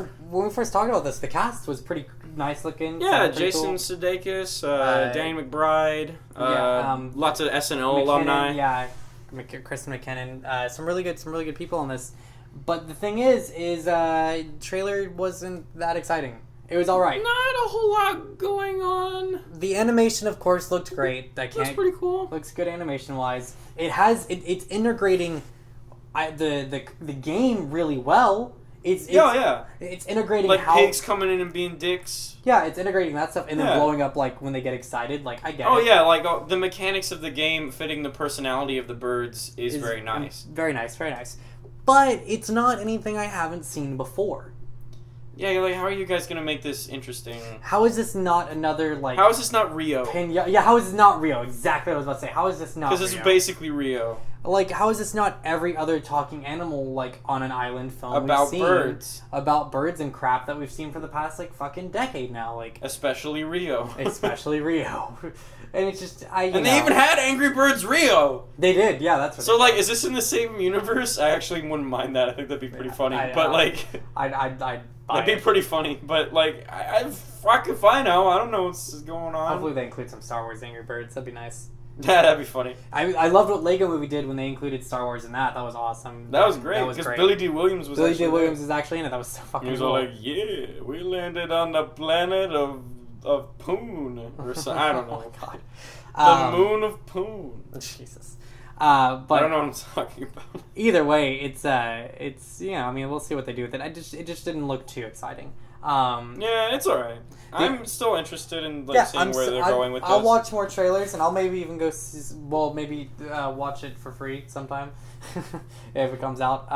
talked about this, the cast was pretty nice looking. Yeah, Jason Sudeikis, Danny McBride, lots of SNL alumni. Yeah, Kristen McKinnon. Some really good people on this. But the thing is trailer wasn't that exciting. It was all right. Not a whole lot going on. The animation, of course, looked great. Looks pretty cool. Looks good animation wise. It's integrating the game really well. It's integrating like how pigs coming in and being dicks. Yeah, it's integrating that stuff and then blowing up like when they get excited. Like I get it. Oh yeah, like the mechanics of the game fitting the personality of the birds is very nice. Very nice, very nice. But it's not anything I haven't seen before. Yeah, like, how are you guys gonna make this interesting? How is this not another, like... How is this not Rio? Yeah, how is this not Rio? Exactly what I was about to say. How is this not Rio? Because this is basically Rio. Like, how is this not every other talking animal, like, on an island film about birds? About birds and crap that we've seen for the past, like, fucking decade now, like... Especially Rio. Especially Rio. And it's just, And they even had Angry Birds Rio! They did, yeah, that's what So, like, is this in the same universe? I actually wouldn't mind that. I think that'd be pretty funny. That'd be pretty funny, but, like, fuck if I know. I don't know what's going on. Hopefully they include some Star Wars Angry Birds. That'd be nice. Yeah, that'd be funny. I loved what Lego Movie did when they included Star Wars in that. That was awesome. That was great. That was Because great. Billy D. Williams was Billy actually D. Williams there. is actually in it. That was so fucking He was cool. all like, yeah, we landed on the planet of Poon. Or so, I don't know. Oh, my God. The moon of Poon. Jesus. But I don't know what I'm talking about. either way, it's I mean, we'll see what they do with it. It just didn't look too exciting. Yeah, it's alright. I'm still interested in seeing where they're going with this. I'll watch more trailers, and I'll maybe even go watch it for free sometime if it comes out.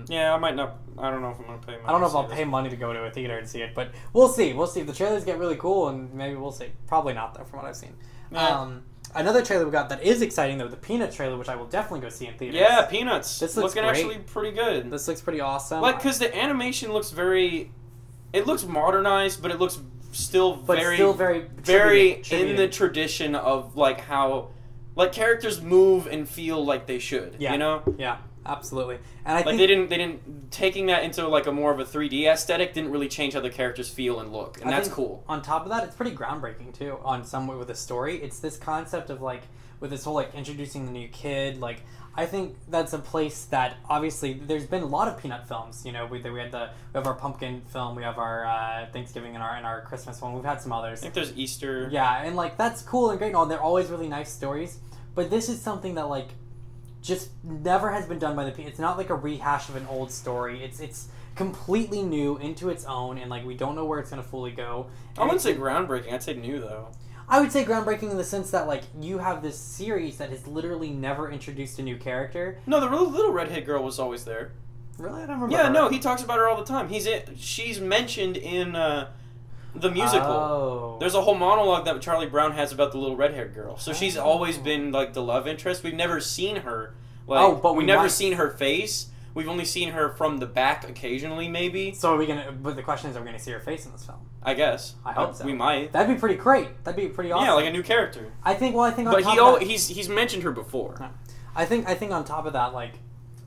Yeah, I might not. I don't know if I'm gonna pay money. I don't know to if I'll see pay this. money to go to a theater and see it, but we'll see. We'll see if the trailers get really cool, and maybe we'll see. Probably not though, from what I've seen. Yeah. Another trailer we got that is exciting though, the Peanut trailer, which I will definitely go see in theaters. Yeah, Peanuts. This looks looking great. actually pretty good. This looks pretty awesome. Because the animation looks very. It looks modernized, but it looks still very in the tradition of how characters move and feel like they should. Yeah. You know? Yeah, absolutely. And I think they didn't taking that into a more of a 3D aesthetic didn't really change how the characters feel and look, and that's cool. On top of that, it's pretty groundbreaking too. On some way with the story, it's this concept of with this whole introducing the new kid. I think that's a place that obviously there's been a lot of Peanut films. You know, we have our pumpkin film, we have our Thanksgiving and our Christmas one. We've had some others. I think there's Easter. Yeah, and that's cool and great and all. They're always really nice stories, but this is something that just never has been done by the Peanuts. It's not like a rehash of an old story. It's completely new into its own, and we don't know where it's gonna fully go. I wouldn't say groundbreaking. I'd say new though. I would say groundbreaking in the sense that you have this series that has literally never introduced a new character. No, the little redhead girl was always there. Really, I don't remember. Yeah, no, he talks about her all the time. She's mentioned in the musical. Oh. There's a whole monologue that Charlie Brown has about the little red-haired girl. So she's always been the love interest. We've never seen her. But we've never seen her face. We've only seen her from the back occasionally, maybe. So are we gonna? But the question is, are we gonna see her face in this film? I guess. I hope so. We might. That'd be pretty great. That'd be pretty awesome. Yeah, like a new character. I think. Well, I think. But he's mentioned her before. No. I think on top of that,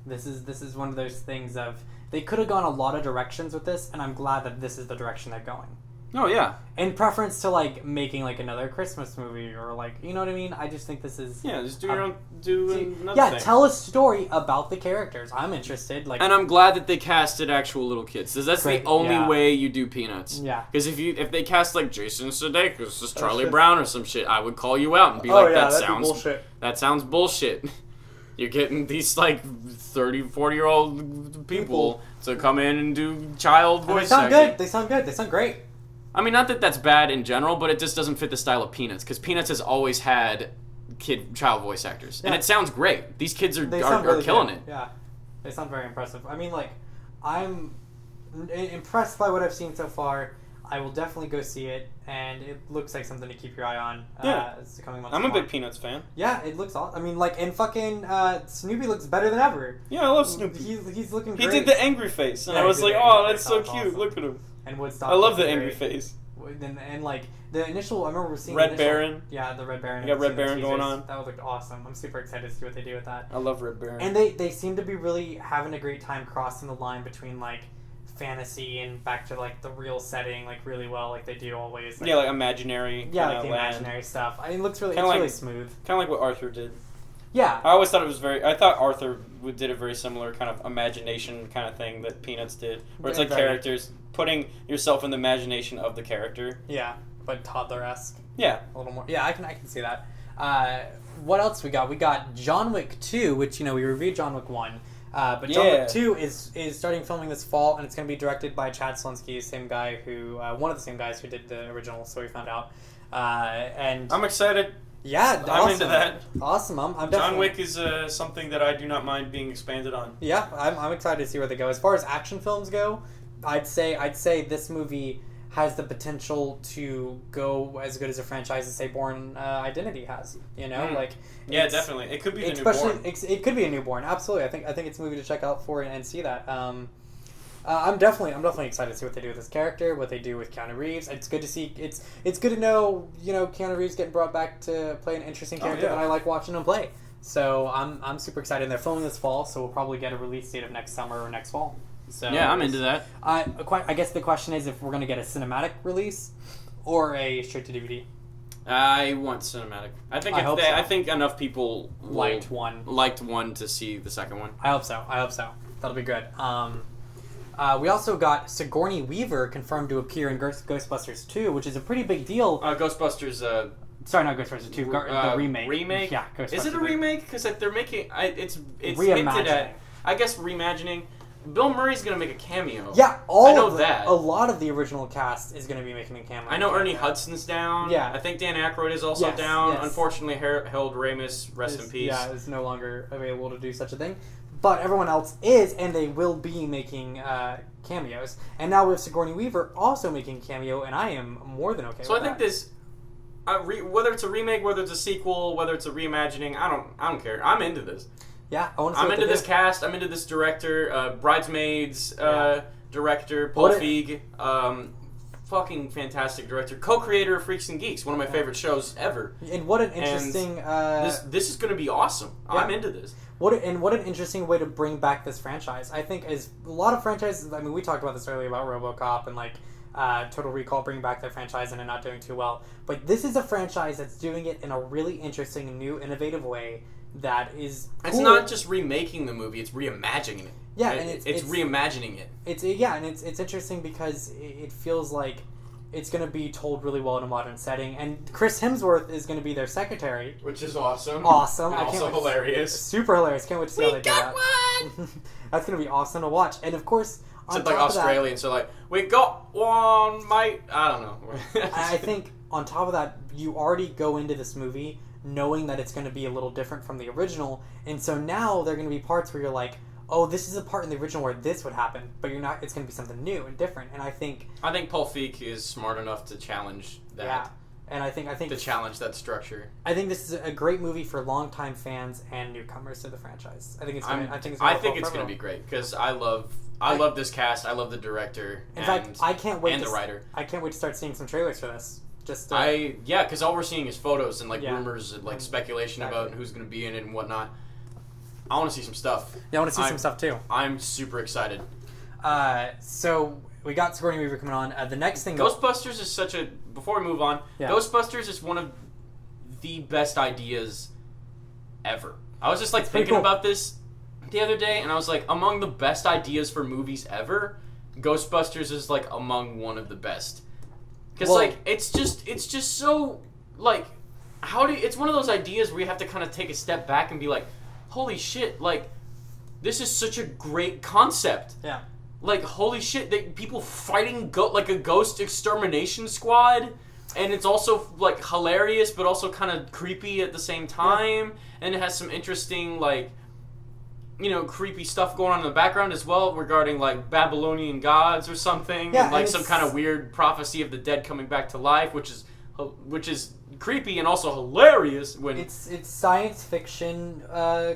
this is one of those things of they could have gone a lot of directions with this, and I'm glad that this is the direction they're going. Oh yeah. In preference to making another Christmas movie or you know what I mean. I just think this is just do your own another yeah. thing. Tell a story about the characters. I'm interested. And I'm glad that they casted actual little kids. That's Great, the only yeah. way you do Peanuts. Yeah. Because if they cast Jason Sudeikis as Charlie just- Brown or some shit, I would call you out and be bullshit. that sounds bullshit. You're getting these 30, 40-year-old people to come in and do child voice They sound acting. good. They sound good. They sound great. I mean, not that that's bad in general, but it just doesn't fit the style of Peanuts, because Peanuts has always had child voice actors, and Yeah. it sounds great. These kids are Really killing good. it. Yeah, they sound very impressive. I mean, I'm impressed by what I've seen so far. I will definitely go see it, and it looks like something to keep your eye on. Yeah. It's the coming months. I'm a come big on. Peanuts fan. Yeah, it looks awesome. I mean, and fucking Snoopy looks better than ever. Yeah, I love Snoopy. He's looking He great. did the angry face, and Yeah, I he was did like, the oh, angry that's face. so That was cute. awesome. Look at him. And Woodstock. I love the looks angry great. face. And the initial, I remember seeing Red the initial, Baron. Yeah, the Red Baron. You got and Red seeing the Baron going teasers. on. That looked awesome. I'm super excited to see what they do with that. I love Red Baron. And they seem to be really having a great time crossing the line between fantasy and back to the real setting really well, they do always. Imaginary. Yeah, kinda the land. imaginary stuff. I mean, it looks really Kinda really smooth. Kind of like what Arthur did. Yeah. I always thought it was I thought Arthur did a very similar kind of imagination kind of thing that Peanuts did, where it's Very. characters putting yourself in the imagination of the character. Yeah, but toddler-esque. Yeah. A little more. Yeah, I can see that. What else we got? We got John Wick 2, which we reviewed John Wick 1. But John Wick 2 is starting filming this fall, and it's going to be directed by Chad Slinsky, same guy who one of the same guys who did the original. So we found out, and I'm excited. yeah, I'm awesome. into that. Awesome. I'm John definitely, Wick is something that I do not mind being expanded on. Yeah, I'm excited to see where they go. As far as action films go, I'd say this movie has the potential to go as good as a franchise as say Bourne Identity has. Yeah, definitely. It could be the new especially Bourne. it could be a newborn. Absolutely, I think it's a movie to check out for and see that. I'm definitely excited to see what they do with this character, what they do with Keanu Reeves. It's good to see. It's good to know Keanu Reeves getting brought back to play an interesting character that I like watching him play. So I'm super excited. And they're filming this fall, so we'll probably get a release date of next summer or next fall. So Yeah, I'm into that. I guess the question is if we're gonna get a cinematic release or a straight to DVD. I want cinematic. I think enough people liked one to see the second one. I hope so. That'll be good. We also got Sigourney Weaver confirmed to appear in Ghostbusters 2, which is a pretty big deal. Ghostbusters. Sorry, not Ghostbusters 2. The remake. Remake? Yeah, Ghostbusters. Is it a remake? Because they're making it's reimagining. hinted at. I guess reimagining. Bill Murray's gonna make a cameo. Yeah, I know that. A lot of the original cast is gonna be making a cameo. I know Ernie Hudson's down. Yeah. I think Dan Aykroyd is also down. Yes. Unfortunately, Harold Ramis, rest in peace. Yeah, is no longer available to do such a thing. But everyone else is, and they will be making cameos. And now with Sigourney Weaver also making a cameo, and I am more than okay with that. So I think this, whether it's a remake, whether it's a sequel, whether it's a reimagining, I don't care. I'm into this. Yeah, I want to see I'm what into they this do. cast. I'm into this director, Bridesmaids director, Paul Feig, fucking fantastic director, co-creator of Freaks and Geeks, one of my favorite shows ever. And what an interesting. This is going to be awesome. Yeah. I'm into this. What an interesting way to bring back this franchise. I think is a lot of franchises. I mean, we talked about this earlier about RoboCop and like Total Recall bringing back their franchise and it not doing too well. But this is a franchise that's doing it in a really interesting, new, innovative way. That is cool. It's not just remaking the movie; it's reimagining it. Yeah, and it's reimagining it. It's interesting because it feels like it's going to be told really well in a modern setting, and Chris Hemsworth is going to be their secretary, Which is awesome. Awesome! And also hilarious. Super hilarious! Can't wait to see how they do that. One. That's going to be awesome to watch, and of course, Except like Australians are like, we got one, mate. I don't know. I think on top of that, you already go into this movie knowing that it's going to be a little different from the original, and so now there are going to be parts where you're like, oh, this is a part in the original where this would happen, but you're not. It's going to be something new and different, and I think Paul Feig is smart enough to challenge that. Yeah, and I think to challenge that structure. I think this is a great movie for longtime fans and newcomers to the franchise. I think it's going to be great because I love this cast. I love the director. In fact, I can't wait. And the writer. I can't wait to start seeing some trailers for this. Because all we're seeing is photos and rumors and speculation about who's going to be in it and whatnot. I want to see some stuff. Yeah, I want to see some stuff too. I'm super excited. So we got Sigourney Weaver coming on. The next thing, Ghostbusters is such a. Before we move on, Ghostbusters is one of the best ideas ever. I was just thinking about this the other day, and I was like, among the best ideas for movies ever, Ghostbusters is among one of the best. Because it's just so it's one of those ideas where you have to kind of take a step back and be like, holy shit, this is such a great concept. Yeah. Holy shit, people fighting a ghost extermination squad, and it's also hilarious but also kind of creepy at the same time, and it has some interesting creepy stuff going on in the background as well regarding Babylonian gods or something, and some kind of weird prophecy of the dead coming back to life, which is creepy and also hilarious when it's science fiction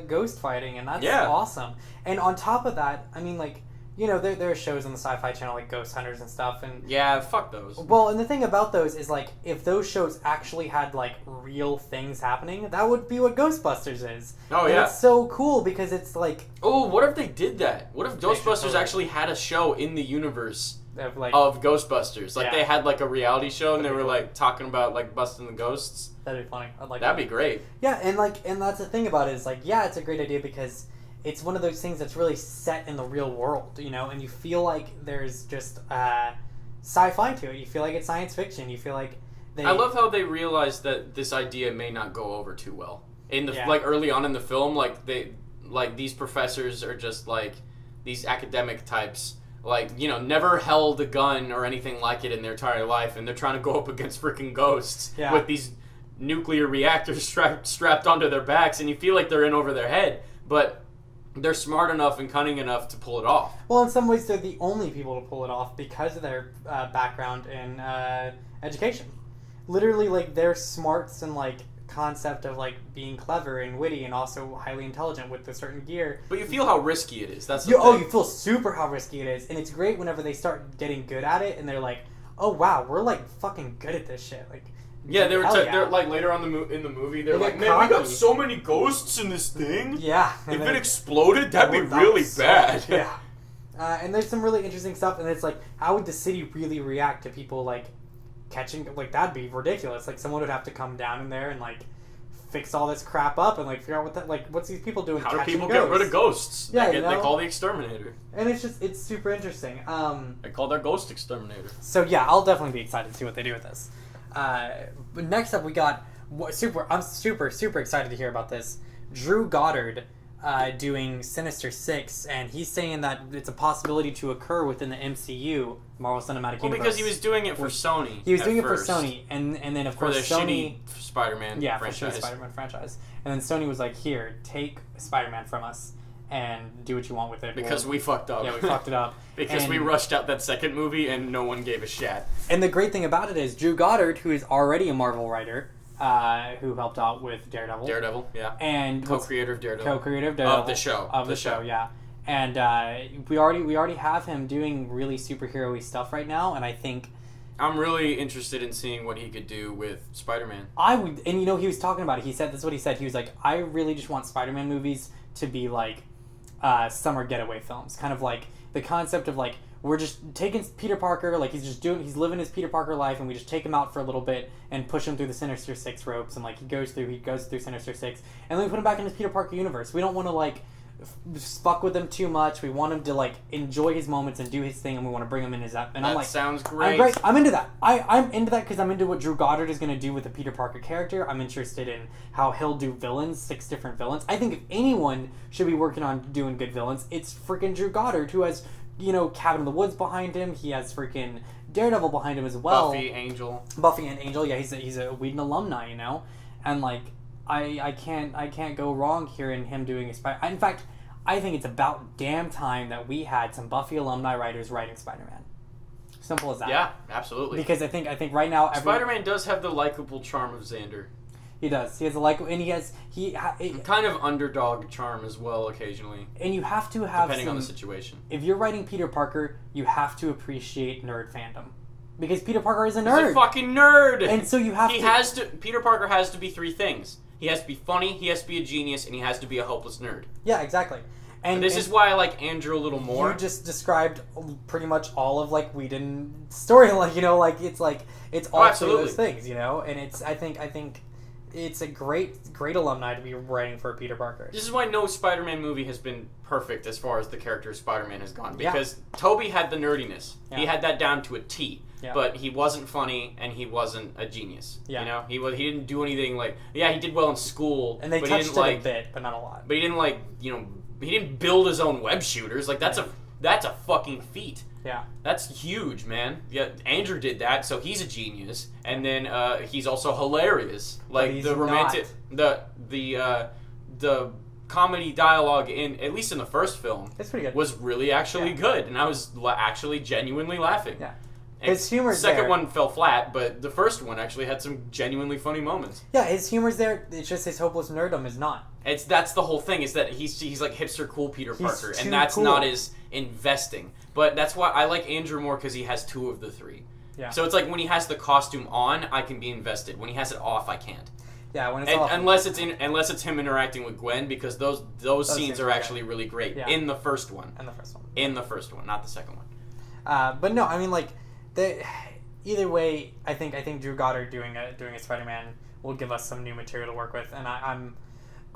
ghost fighting, and that's awesome. And on top of that, I mean, there are shows on the Sci-Fi Channel like Ghost Hunters and stuff, and fuck those. Well, and the thing about those is if those shows actually had real things happening, that would be what Ghostbusters is. Oh, and it's so cool because it's oh, what if they did that? What if Ghostbusters actually had a show in the universe of Ghostbusters? They had a reality show and they were talking about busting the ghosts. That'd be funny. That'd be great. Yeah, and that's the thing about it is it's a great idea because it's one of those things that's really set in the real world, and you feel like there's just sci-fi to it. You feel like it's science fiction. You feel like I love how they realized that this idea may not go over too well. In the early on in the film, these professors are just these academic types, never held a gun or anything like it in their entire life, and they're trying to go up against freaking ghosts with these nuclear reactors strapped onto their backs, and you feel like they're in over their head, but they're smart enough and cunning enough to pull it off. Well, in some ways, they're the only people to pull it off because of their background in education. Literally, their smarts and concept of being clever and witty and also highly intelligent with a certain gear. But you feel how risky it is. That's you feel super how risky it is, and it's great whenever they start getting good at it, and they're like, oh wow, we're fucking good at this shit. Yeah, they're later on in the movie, they're like, man, we got so many ghosts in this thing. Yeah. If it exploded, that'd be really bad. Yeah. And there's some really interesting stuff, and it's how would the city really react to people catching, like, that'd be ridiculous. Like, someone would have to come down in there and, like, fix all this crap up and, like, figure out what's these people doing. How do catching people ghosts? get rid of ghosts? Yeah, They call the exterminator. And it's super interesting. They call their ghost exterminator. So yeah, I'll definitely be excited to see what they do with this. But next up, we got I'm super excited to hear about this. Drew Goddard doing Sinister Six, and he's saying that it's a possibility to occur within the MCU, Marvel Cinematic Universe. Well, because he was doing it for Sony. He was doing it for Sony, and then of course Sony Spider-Man franchise. For the Spider-Man franchise, and then Sony was like, "Here, take Spider-Man from us and do what you want with it." Because we fucked up. Yeah, we fucked it up. Because we rushed out that second movie and no one gave a shit. And the great thing about it is Drew Goddard, who is already a Marvel writer, who helped out with Daredevil. Daredevil, yeah. And co-creator of Daredevil. Co-creator of Daredevil. Of the show. Yeah. And we already have him doing really superhero-y stuff right now, and I think I'm really interested in seeing what he could do with Spider-Man. I would, and you know, he was talking about it. He said, this is what he said. He was like, I really just want Spider-Man movies to be like summer getaway films. Kind of like the concept of like, we're just taking Peter Parker, like he's living his Peter Parker life, and we just take him out for a little bit and push him through the Sinister Six ropes, and like he goes through Sinister Six, and then we put him back in his Peter Parker universe. We don't want to like fuck with him too much. We want him to like enjoy his moments and do his thing, and we want to bring him in his app. And that I'm like, sounds great. I'm into that. I'm into that because I'm into what Drew Goddard is going to do with the Peter Parker character. I'm interested in how he'll do villains, 6 different villains. I think if anyone should be working on doing good villains, it's freaking Drew Goddard, who has, you know, Cabin in the Woods behind him. He has freaking Daredevil behind him as well. Buffy and Angel. Yeah, he's a Whedon alumni, you know, and like I can't go wrong hearing him doing a Spider. In fact, I think it's about damn time that we had some Buffy alumni writers writing Spider-Man. Simple as that. Yeah, absolutely. Because I think right now Spider-Man does have the likable charm of Xander. He does. He has a and kind of underdog charm as well occasionally. And you have to have depending on the situation. If you're writing Peter Parker, you have to appreciate nerd fandom. Because Peter Parker is a nerd. He's a fucking nerd. And so you have Peter Parker has to be 3 things. He has to be funny, he has to be a genius, and he has to be a hopeless nerd. Yeah, exactly. And this is why I like Andrew a little more. You just described pretty much all of like Whedon's story, like, you know, like it's all three of those things, you know, and I think it's a great alumni to be writing for Peter Parker. This is why no Spider-Man movie has been perfect as far as the character of Spider-Man has gone, because Tobey had the nerdiness. Yeah. He had that down to a T. Yeah. But he wasn't funny, and he wasn't a genius. Yeah. You know, he didn't do anything like, yeah, he did well in school, and they but touched he didn't it a bit, but not a lot. But he didn't like, you know, he didn't build his own web shooters. Like that's a fucking feat. Yeah. That's huge, man. Yeah, Andrew did that, so he's a genius. And then he's also hilarious. Like the romantic the comedy dialogue in at least in the first film it's pretty good. Was really actually good, and I was actually genuinely laughing. Yeah. His humor's there. The second there. one fell flat, but the first one actually had some genuinely funny moments. Yeah, his humor's there. It's just his hopeless nerddom is not. That's the whole thing, is that he's like hipster cool Peter Parker, and that's cool. Not as investing. But that's why I like Andrew more, because he has 2 of the 3. Yeah. So it's like when he has the costume on, I can be invested. When he has it off, I can't. Yeah, when it's off. Unless it's him interacting with Gwen, because those scenes are actually really great in the first one. In the first one, not the second one. But no, I mean like. Either way, I think Drew Goddard doing a Spider-Man will give us some new material to work with, and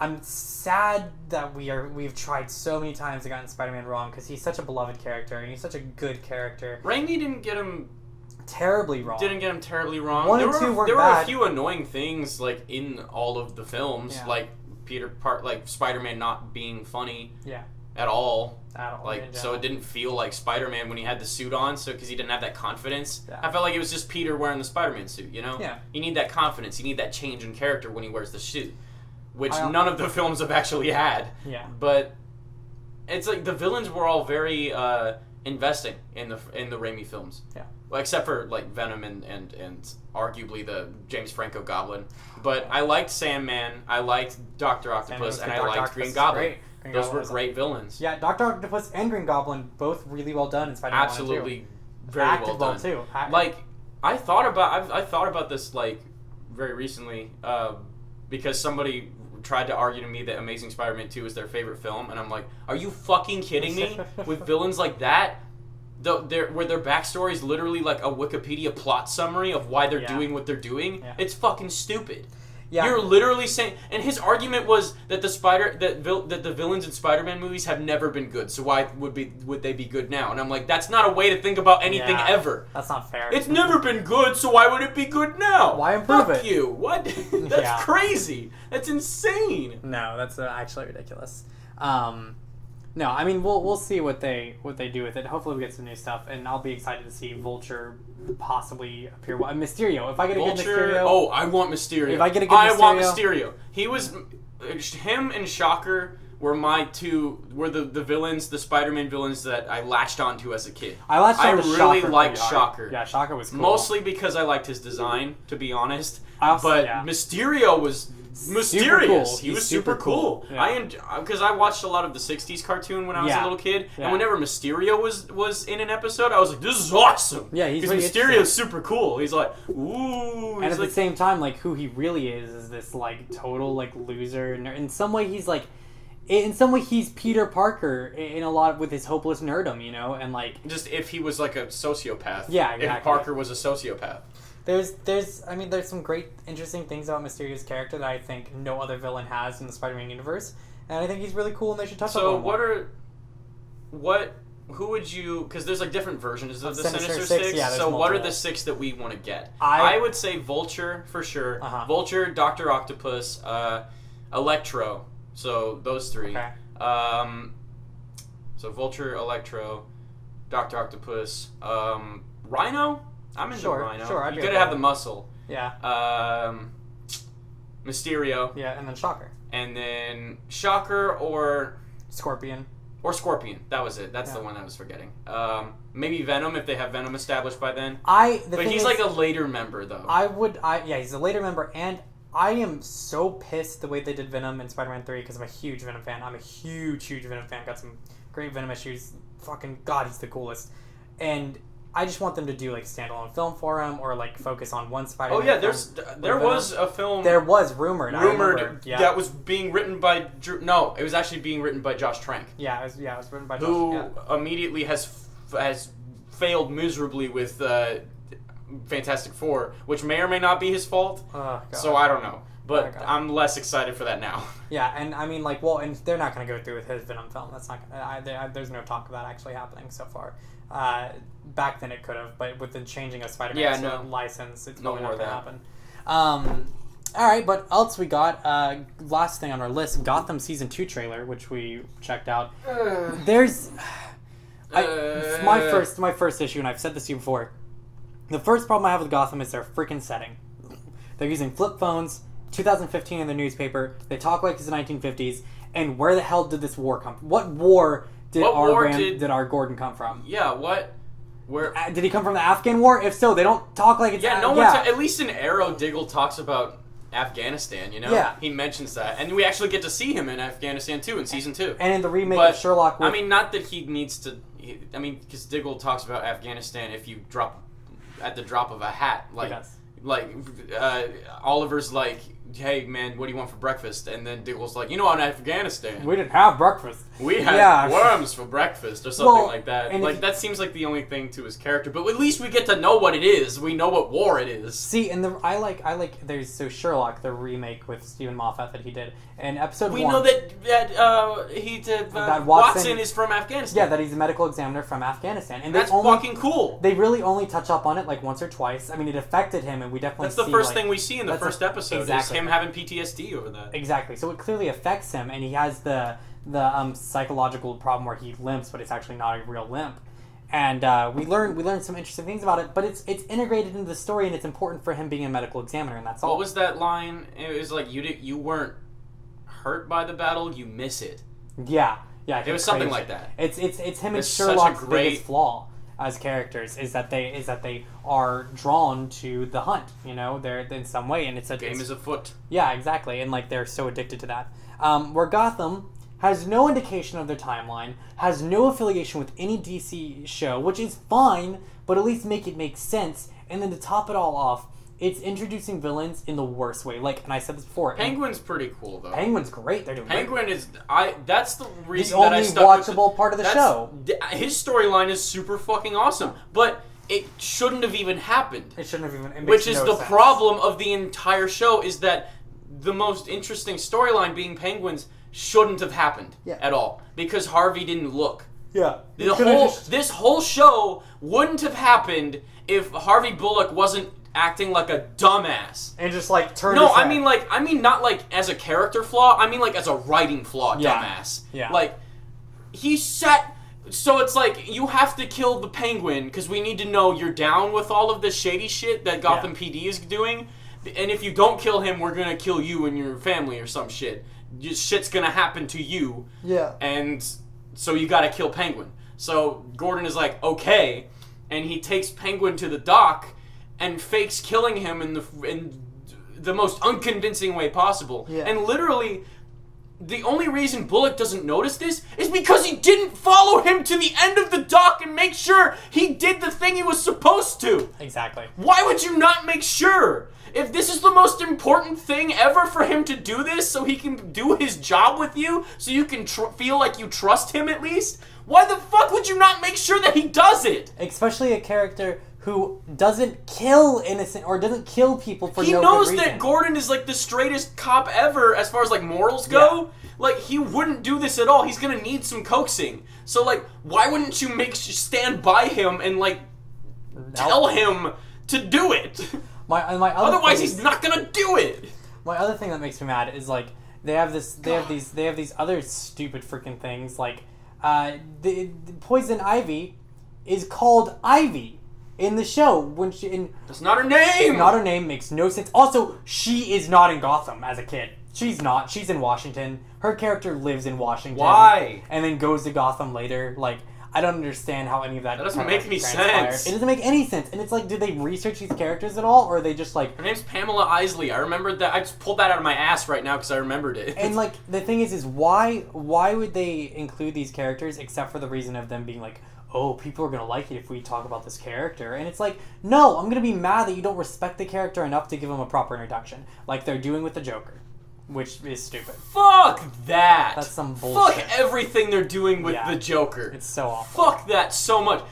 I'm sad that we've tried so many times to gotten Spider-Man wrong, because he's such a beloved character and he's such a good character. Raimi didn't get him terribly wrong. One and two were bad. There were a few annoying things like in all of the films, like Spider-Man not being funny. Yeah. At all. Like, so it didn't feel like Spider-Man when he had the suit on, so because he didn't have that confidence. Yeah. I felt like it was just Peter wearing the Spider-Man suit, you know? Yeah. You need that confidence. You need that change in character when he wears the suit, which none of the films have actually had. Yeah. But it's like the villains were all very investing in the Raimi films. Yeah. Well, except for like Venom and arguably the James Franco Goblin. But I liked Sandman, I liked Dr. Octopus, and I liked Green Goblin. Those were great villains. Yeah, Dr. Octopus and Green Goblin, both really well done in Spider-Man 1 and 2. Absolutely, very well done. Too. Like, I thought about this like very recently because somebody tried to argue to me that Amazing Spider-Man 2 is their favorite film, and I'm like, are you fucking kidding me? With villains like that, where their backstory is literally like a Wikipedia plot summary of why they're doing what they're doing. Yeah. It's fucking stupid. Yeah. You're literally saying, and his argument was that the villains in Spider-Man movies have never been good. So why would they be good now? And I'm like, that's not a way to think about anything ever. That's not fair. It's never been good, so why would it be good now? Why improve it? Fuck you. What? That's crazy. That's insane. No, that's actually ridiculous. No, I mean we'll see what they do with it. Hopefully we get some new stuff, and I'll be excited to see Vulture possibly appear. Mysterio, if I get a good Mysterio. Oh, I want Mysterio. If I get a good Mysterio, I want Mysterio. Him and Shocker were the villains, the Spider-Man villains that I latched onto as a kid. I really liked Shocker. Yeah, Shocker was cool. Mostly because I liked his design, to be honest. Mysterio was mysterious. Cool. He was super cool. Yeah. Because I watched a lot of the '60s cartoon when I was a little kid, and whenever Mysterio was in an episode, I was like, "This is awesome." Yeah, because Mysterio's super cool. He's like, ooh. And at the same time, like who he really is this like total like loser. In some way, he's Peter Parker in a lot with his hopeless nerdom, you know, and like just if he was like a sociopath. Yeah, exactly. If Parker was a sociopath. There's some great, interesting things about Mysterio's character that I think no other villain has in the Spider-Man universe, and I think he's really cool, and they should touch on him more. Who would you, because there's like different versions of the Sinister Six, yeah, so what are the 6 that we want to get? I would say Vulture, for sure. Vulture, Dr. Octopus, Electro, so those 3. Okay. So Vulture, Electro, Dr. Octopus, Rhino? I'm into Rhino. Sure, you gotta have the muscle. Yeah. Mysterio. Yeah, and then Shocker. And then Shocker or Scorpion. That was it. That's the one I was forgetting. Maybe Venom if they have Venom established by then. But he's like a later member though. He's a later member, and I am so pissed the way they did Venom in Spider-Man 3 because I'm a huge Venom fan. I'm a huge Venom fan. Got some great Venom issues. Fucking God, he's the coolest. And I just want them to do like a standalone film for him, or like focus on one Spider-Man. Oh yeah, there was a film. There was rumored that was being written by Drew. No, it was actually being written by Josh Trank. Yeah, it was written by Josh. Who immediately has failed miserably with Fantastic Four, which may or may not be his fault. Oh, God. So I don't know. But I'm less excited for that now. Yeah, and I mean, like, and they're not going to go through with his Venom film. That's not. There's no talk of that actually happening so far. Back then it could have, but with the changing of Spider-Man's license, it's probably not going to happen. All right, but else we got last thing on our list: Gotham season 2 trailer, which we checked out. There's my first issue, and I've said this to you before. The first problem I have with Gotham is their freaking setting. They're using flip phones. 2015 in the newspaper. They talk like it's the 1950s. And where the hell did this war come from? What war did our Gordon come from? Yeah, what? Where did he come from? The Afghan war? If so, they don't talk like it's... Yeah, no one's... At least in Arrow, Diggle talks about Afghanistan, you know? Yeah. He mentions that. And we actually get to see him in Afghanistan, too, in Season 2. And in the remake of Sherlock... I mean, not that he needs to... because Diggle talks about Afghanistan if you drop... At the drop of a hat. Like, Oliver's like... Hey man, what do you want for breakfast? And then Diggle's like, in Afghanistan we didn't have breakfast. We had worms for breakfast or something like that. Like that seems like the only thing to his character. But at least we get to know what it is. We know what war it is. See, and I like. There's Sherlock, the remake with Stephen Moffat that he did, and episode 1. We know that he did. That Watson is from Afghanistan. Yeah, that he's a medical examiner from Afghanistan, and that's fucking cool. They really only touch up on it like once or twice. I mean, it affected him, and we definitely. That's the first thing we see in the first episode. Exactly. Is him having PTSD over that. Exactly. So it clearly affects him, and he has the psychological problem where he limps, but it's actually not a real limp. And we learned some interesting things about it, but it's integrated into the story, and it's important for him being a medical examiner, and that's all. What was that line? It was like you weren't hurt by the battle, you miss it. Yeah. It was something like that. It's him and Sherlock's biggest flaw as characters is that they are drawn to the hunt. They're in some way, and it's a game is afoot. Yeah, exactly, and like they're so addicted to that. Where Gotham has no indication of their timeline, has no affiliation with any DC show, which is fine, but at least make it make sense. And then to top it all off, it's introducing villains in the worst way. Like, and I said this before. Penguin's pretty cool though. Penguin's great. They're doing Penguin great. is that's the reason the that I only stuck watchable part of the show. His storyline is super fucking awesome, but it shouldn't have even happened. It shouldn't have even. It Which makes is no the sense. problem of the entire show is that the most interesting storyline being Penguins shouldn't have happened at all because Harvey didn't look. Yeah. This whole show wouldn't have happened if Harvey Bullock wasn't acting like a dumbass and just like turn. No, I mean not like as a character flaw. I mean like as a writing flaw, dumbass. Yeah. Like he sat. So it's like you have to kill the Penguin because we need to know you're down with all of this shady shit that Gotham PD is doing. And if you don't kill him, we're gonna kill you and your family or some shit. Just shit's gonna happen to you. Yeah. And so you gotta kill Penguin. So Gordon is like, okay, and he takes Penguin to the dock and fakes killing him in the most unconvincing way possible. Yeah. And literally, the only reason Bullock doesn't notice this is because he didn't follow him to the end of the dock and make sure he did the thing he was supposed to. Exactly. Why would you not make sure? If this is the most important thing ever for him to do this so he can do his job with you, so you can feel like you trust him at least, why the fuck would you not make sure that he does it? Especially a character who doesn't kill innocent or doesn't kill people for no good reason. He knows that Gordon is like the straightest cop ever as far as like morals go. Yeah. Like he wouldn't do this at all. He's gonna need some coaxing. So like, why wouldn't you stand by him and like tell him to do it? Otherwise, he's not gonna do it. My other thing that makes me mad is like they have these other stupid freaking things like the Poison Ivy is called Ivy in the show when that's not her name. Not her name, makes no sense. Also, she is not in Gotham as a kid. She's not. She's in Washington. Her character lives in Washington. Why? And then goes to Gotham later. Like, I don't understand how any of that doesn't make any sense. It doesn't make any sense. And it's like, did they research these characters at all? Or are they just like... Her name's Pamela Isley. I remembered that. I just pulled that out of my ass right now because I remembered it. And like, the thing is why would they include these characters except for the reason of them being like, oh, people are going to like it if we talk about this character. And it's like, no, I'm going to be mad that you don't respect the character enough to give him a proper introduction. Like they're doing with the Joker. Which is stupid. Fuck that. That's some bullshit. Fuck everything they're doing with the Joker. It's so awful. Fuck that so much.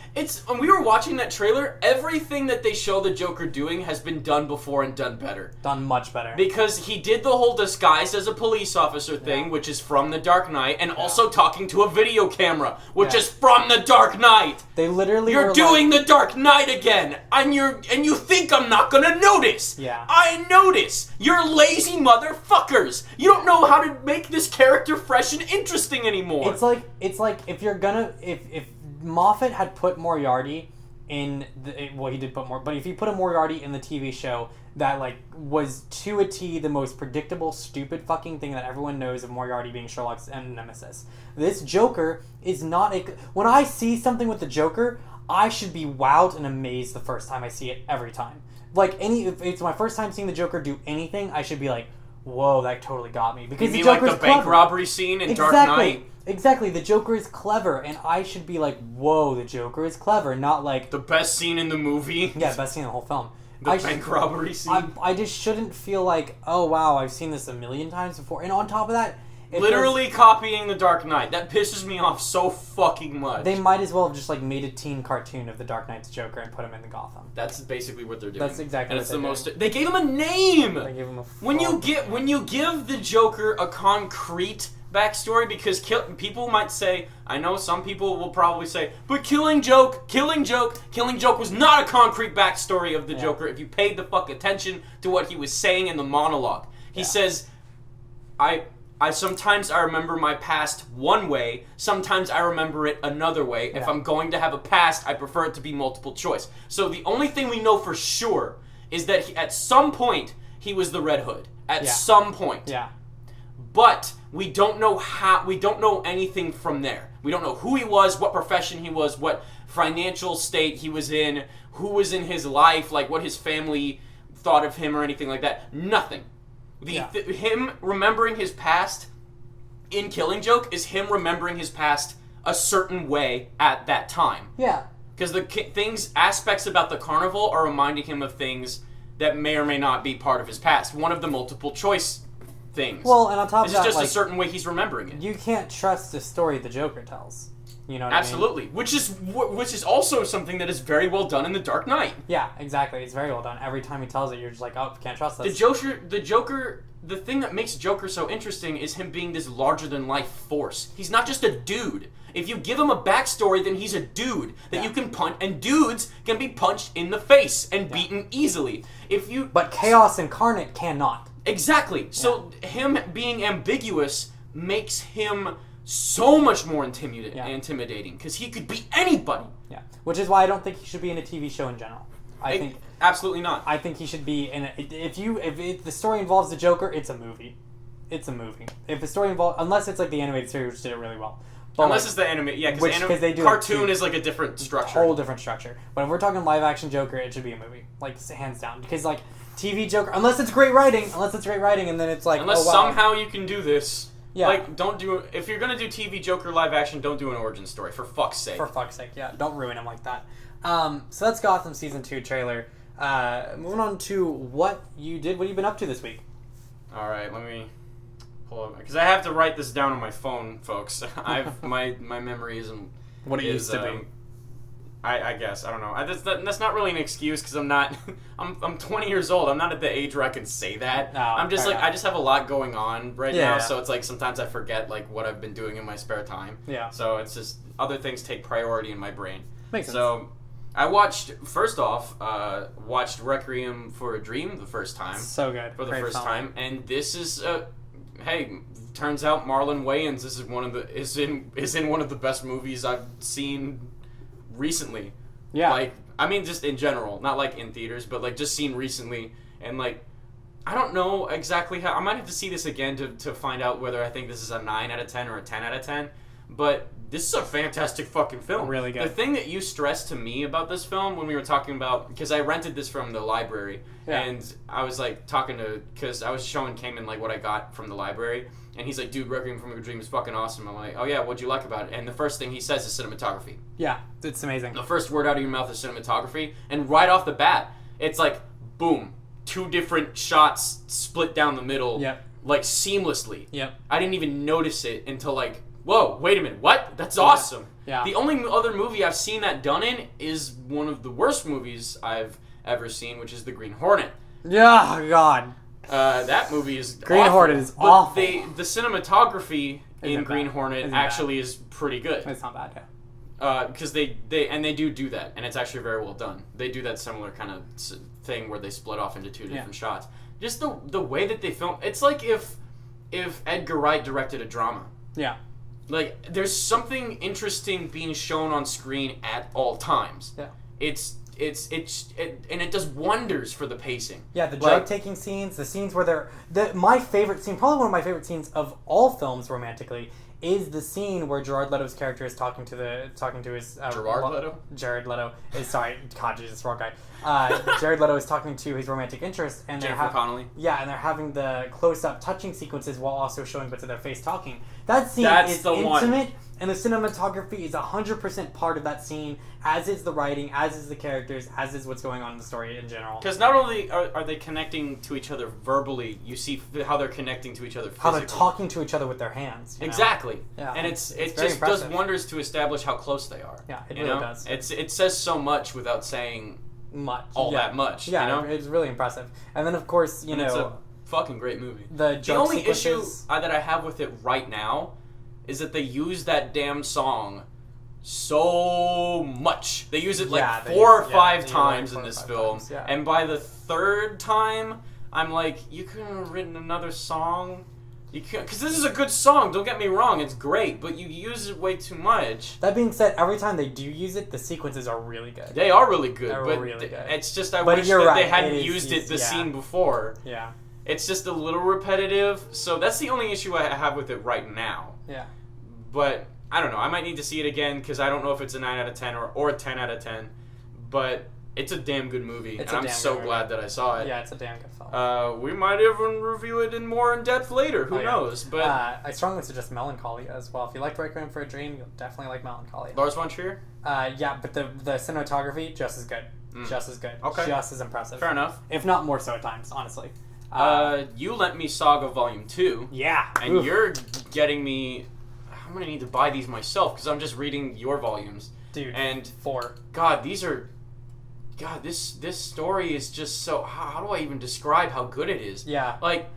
When we were watching that trailer, everything that they show the Joker doing has been done before and done better. Done much better. Because he did the whole disguise as a police officer thing, which is from The Dark Knight, and also talking to a video camera, which is from The Dark Knight. They literally You're doing The Dark Knight again, and you think I'm not gonna notice. Yeah. I notice. You're lazy motherfuckers. You don't know how to make this character fresh and interesting anymore. It's like if you're gonna if Moffat had put Moriarty in he did put more, but if he put a Moriarty in the TV show that like was to a T the most predictable stupid fucking thing that everyone knows of Moriarty being Sherlock's nemesis. This Joker is not when I see something with the Joker, I should be wowed and amazed the first time I see it every time. Like if it's my first time seeing the Joker do anything, I should be like, whoa, that totally got me. Because you mean the Joker's like the bank clever. robbery scene in Dark Knight? Exactly. The Joker is clever, and I should be like, whoa, the Joker is clever, not like... The best scene in the movie? Yeah, best scene in the whole film. The bank robbery scene? I just shouldn't feel like, oh, wow, I've seen this a million times before. And on top of that... Literally copying The Dark Knight. That pisses me off so fucking much. They might as well have just like made a teen cartoon of the Dark Knight's Joker and put him in the Gotham. That's basically what they're doing. That's exactly what they're doing. They gave him a name! They gave him a when you give the Joker a concrete backstory, because people might say, I know some people will probably say, but Killing Joke was not a concrete backstory of the Joker if you paid the fuck attention to what he was saying in the monologue. He says, sometimes I remember my past one way, sometimes I remember it another way. If I'm going to have a past, I prefer it to be multiple choice. So the only thing we know for sure is that at some point, he was the Red Hood. At some point. Yeah. But we don't know anything from there. We don't know who he was, what profession he was, what financial state he was in, who was in his life, like what his family thought of him or anything like that. Nothing. Him remembering his past in Killing Joke is him remembering his past a certain way at that time. Yeah. Because aspects about the carnival are reminding him of things that may or may not be part of his past. One of the multiple choice things. Well, and on top of that, this is just a certain way he's remembering it. You can't trust the story the Joker tells. You know what Absolutely. I mean? Which is also something that is very well done in The Dark Knight. Yeah, exactly. It's very well done. Every time he tells it, you're just like, oh, can't trust this. The Joker, the thing that makes Joker so interesting is him being this larger-than-life force. He's not just a dude. If you give him a backstory, then he's a dude that you can punch, and dudes can be punched in the face and beaten easily. But Chaos Incarnate cannot. Exactly. So him being ambiguous makes him so much more intimidating because he could be anybody. Yeah, which is why I don't think he should be in a TV show in general. I think absolutely not. I think he should be in. If the story involves the Joker, it's a movie. It's a movie. If the story involves, unless it's like the animated series, which did it really well. But unless it's the anime, because they do cartoon is like a different structure, whole different structure. But if we're talking live action Joker, it should be a movie, like hands down. Because like TV Joker, unless it's great writing, and then it's like somehow you can do this. Yeah. Like, if you're gonna do TV Joker live action, don't do an origin story, for fuck's sake. For fuck's sake, yeah. Don't ruin him like that. So that's Gotham Season 2 trailer. Moving on to what you've been up to this week. Alright, let me pull up, because I have to write this down on my phone, folks. My memory isn't what it used to be. I guess, I don't know. That's not really an excuse, because I'm 20 years old. I'm not at the age where I can say that. No, I'm just I just have a lot going on right now, so it's like sometimes I forget like what I've been doing in my spare time. Yeah. So it's just other things take priority in my brain. Makes sense. So I watched Requiem for a Dream the first time. So good. For the first time, and this is hey, turns out Marlon Wayans is in one of the best movies I've seen recently. Yeah. Like, I mean, just in general, not like in theaters, but like just seen recently, and like, I don't know exactly how. I might have to see this again to find out whether I think this is a 9 out of 10 or a 10 out of 10. But this is a fantastic fucking film. Really good. The thing that you stressed to me about this film when we were talking about, because I rented this from the library, and I was like because I was showing Kayman like what I got from the library, and he's like, dude, Requiem for a Dream is fucking awesome. I'm like, oh yeah, what'd you like about it? And the first thing he says is cinematography. Yeah, it's amazing. The first word out of your mouth is cinematography, and right off the bat, it's like, boom, 2 different shots split down the middle, like seamlessly. Yep. I didn't even notice it until like, whoa, wait a minute, what? That's awesome. Yeah. The only other movie I've seen that done in is one of the worst movies I've ever seen, which is The Green Hornet. Yeah, God. That movie is Green awful, Hornet is but awful. The cinematography in Green Hornet Isn't actually is pretty good. It's not bad, Because they do that, and it's actually very well done. They do that similar kind of thing where they split off into 2 different shots. Just the way that they film, it's like if Edgar Wright directed a drama. Yeah. Like, there's something interesting being shown on screen at all times. Yeah. And it does wonders for the pacing. Yeah, the drug-taking scenes, the scenes where my favorite scene, probably one of my favorite scenes of all films romantically, is the scene where Jared Leto's character is talking to his Jared Leto is God, Jesus, wrong guy. Jared Leto is talking to his romantic interest, and Jennifer Connelly. Yeah, and they're having the close-up touching sequences while also showing bits of their face talking. That scene is intimate, and the cinematography is 100% part of that scene, as is the writing, as is the characters, as is what's going on in the story in general. Because not only are they connecting to each other verbally, you see how they're connecting to each other physically. How they're talking to each other with their hands. Exactly. Yeah, and it just impressive. does wonders to establish how close they are. Yeah, it really does. It says so much without saying that much. Yeah, you know? It's really impressive. And then, of course, it's a fucking great movie. The only issue that I have with it right now is that they use that damn song so much. They use it like 4 or 5 times in this film. And by the 3rd time, I'm like, you couldn't have written another song? You can't, because this is a good song, don't get me wrong, it's great, but you use it way too much. That being said, every time they do use it, the sequences are really good. They are really good, but really good. It's just I wish that they hadn't used the scene before. Yeah. It's just a little repetitive, so that's the only issue I have with it right now. Yeah. But, I don't know, I might need to see it again, because I don't know if it's a 9 out of 10 or a 10 out of 10, but it's a damn good movie, and I'm so glad that I saw it. Yeah, it's a damn good film. We might even review it in more in-depth later, who knows, but... I strongly suggest Melancholia as well. If you liked Requiem for a Dream, you'll definitely like Melancholia. Lars von Trier? Yeah, but the cinematography, just as good. Just as good. Okay. Just as impressive. Fair enough. If not more so at times, honestly. You lent me Saga Volume 2. Yeah. And you're getting me... I'm going to need to buy these myself because I'm just reading your volumes. Dude, and 4. God, these are... God, this story is just so... How do I even describe how good it is? Yeah. Like,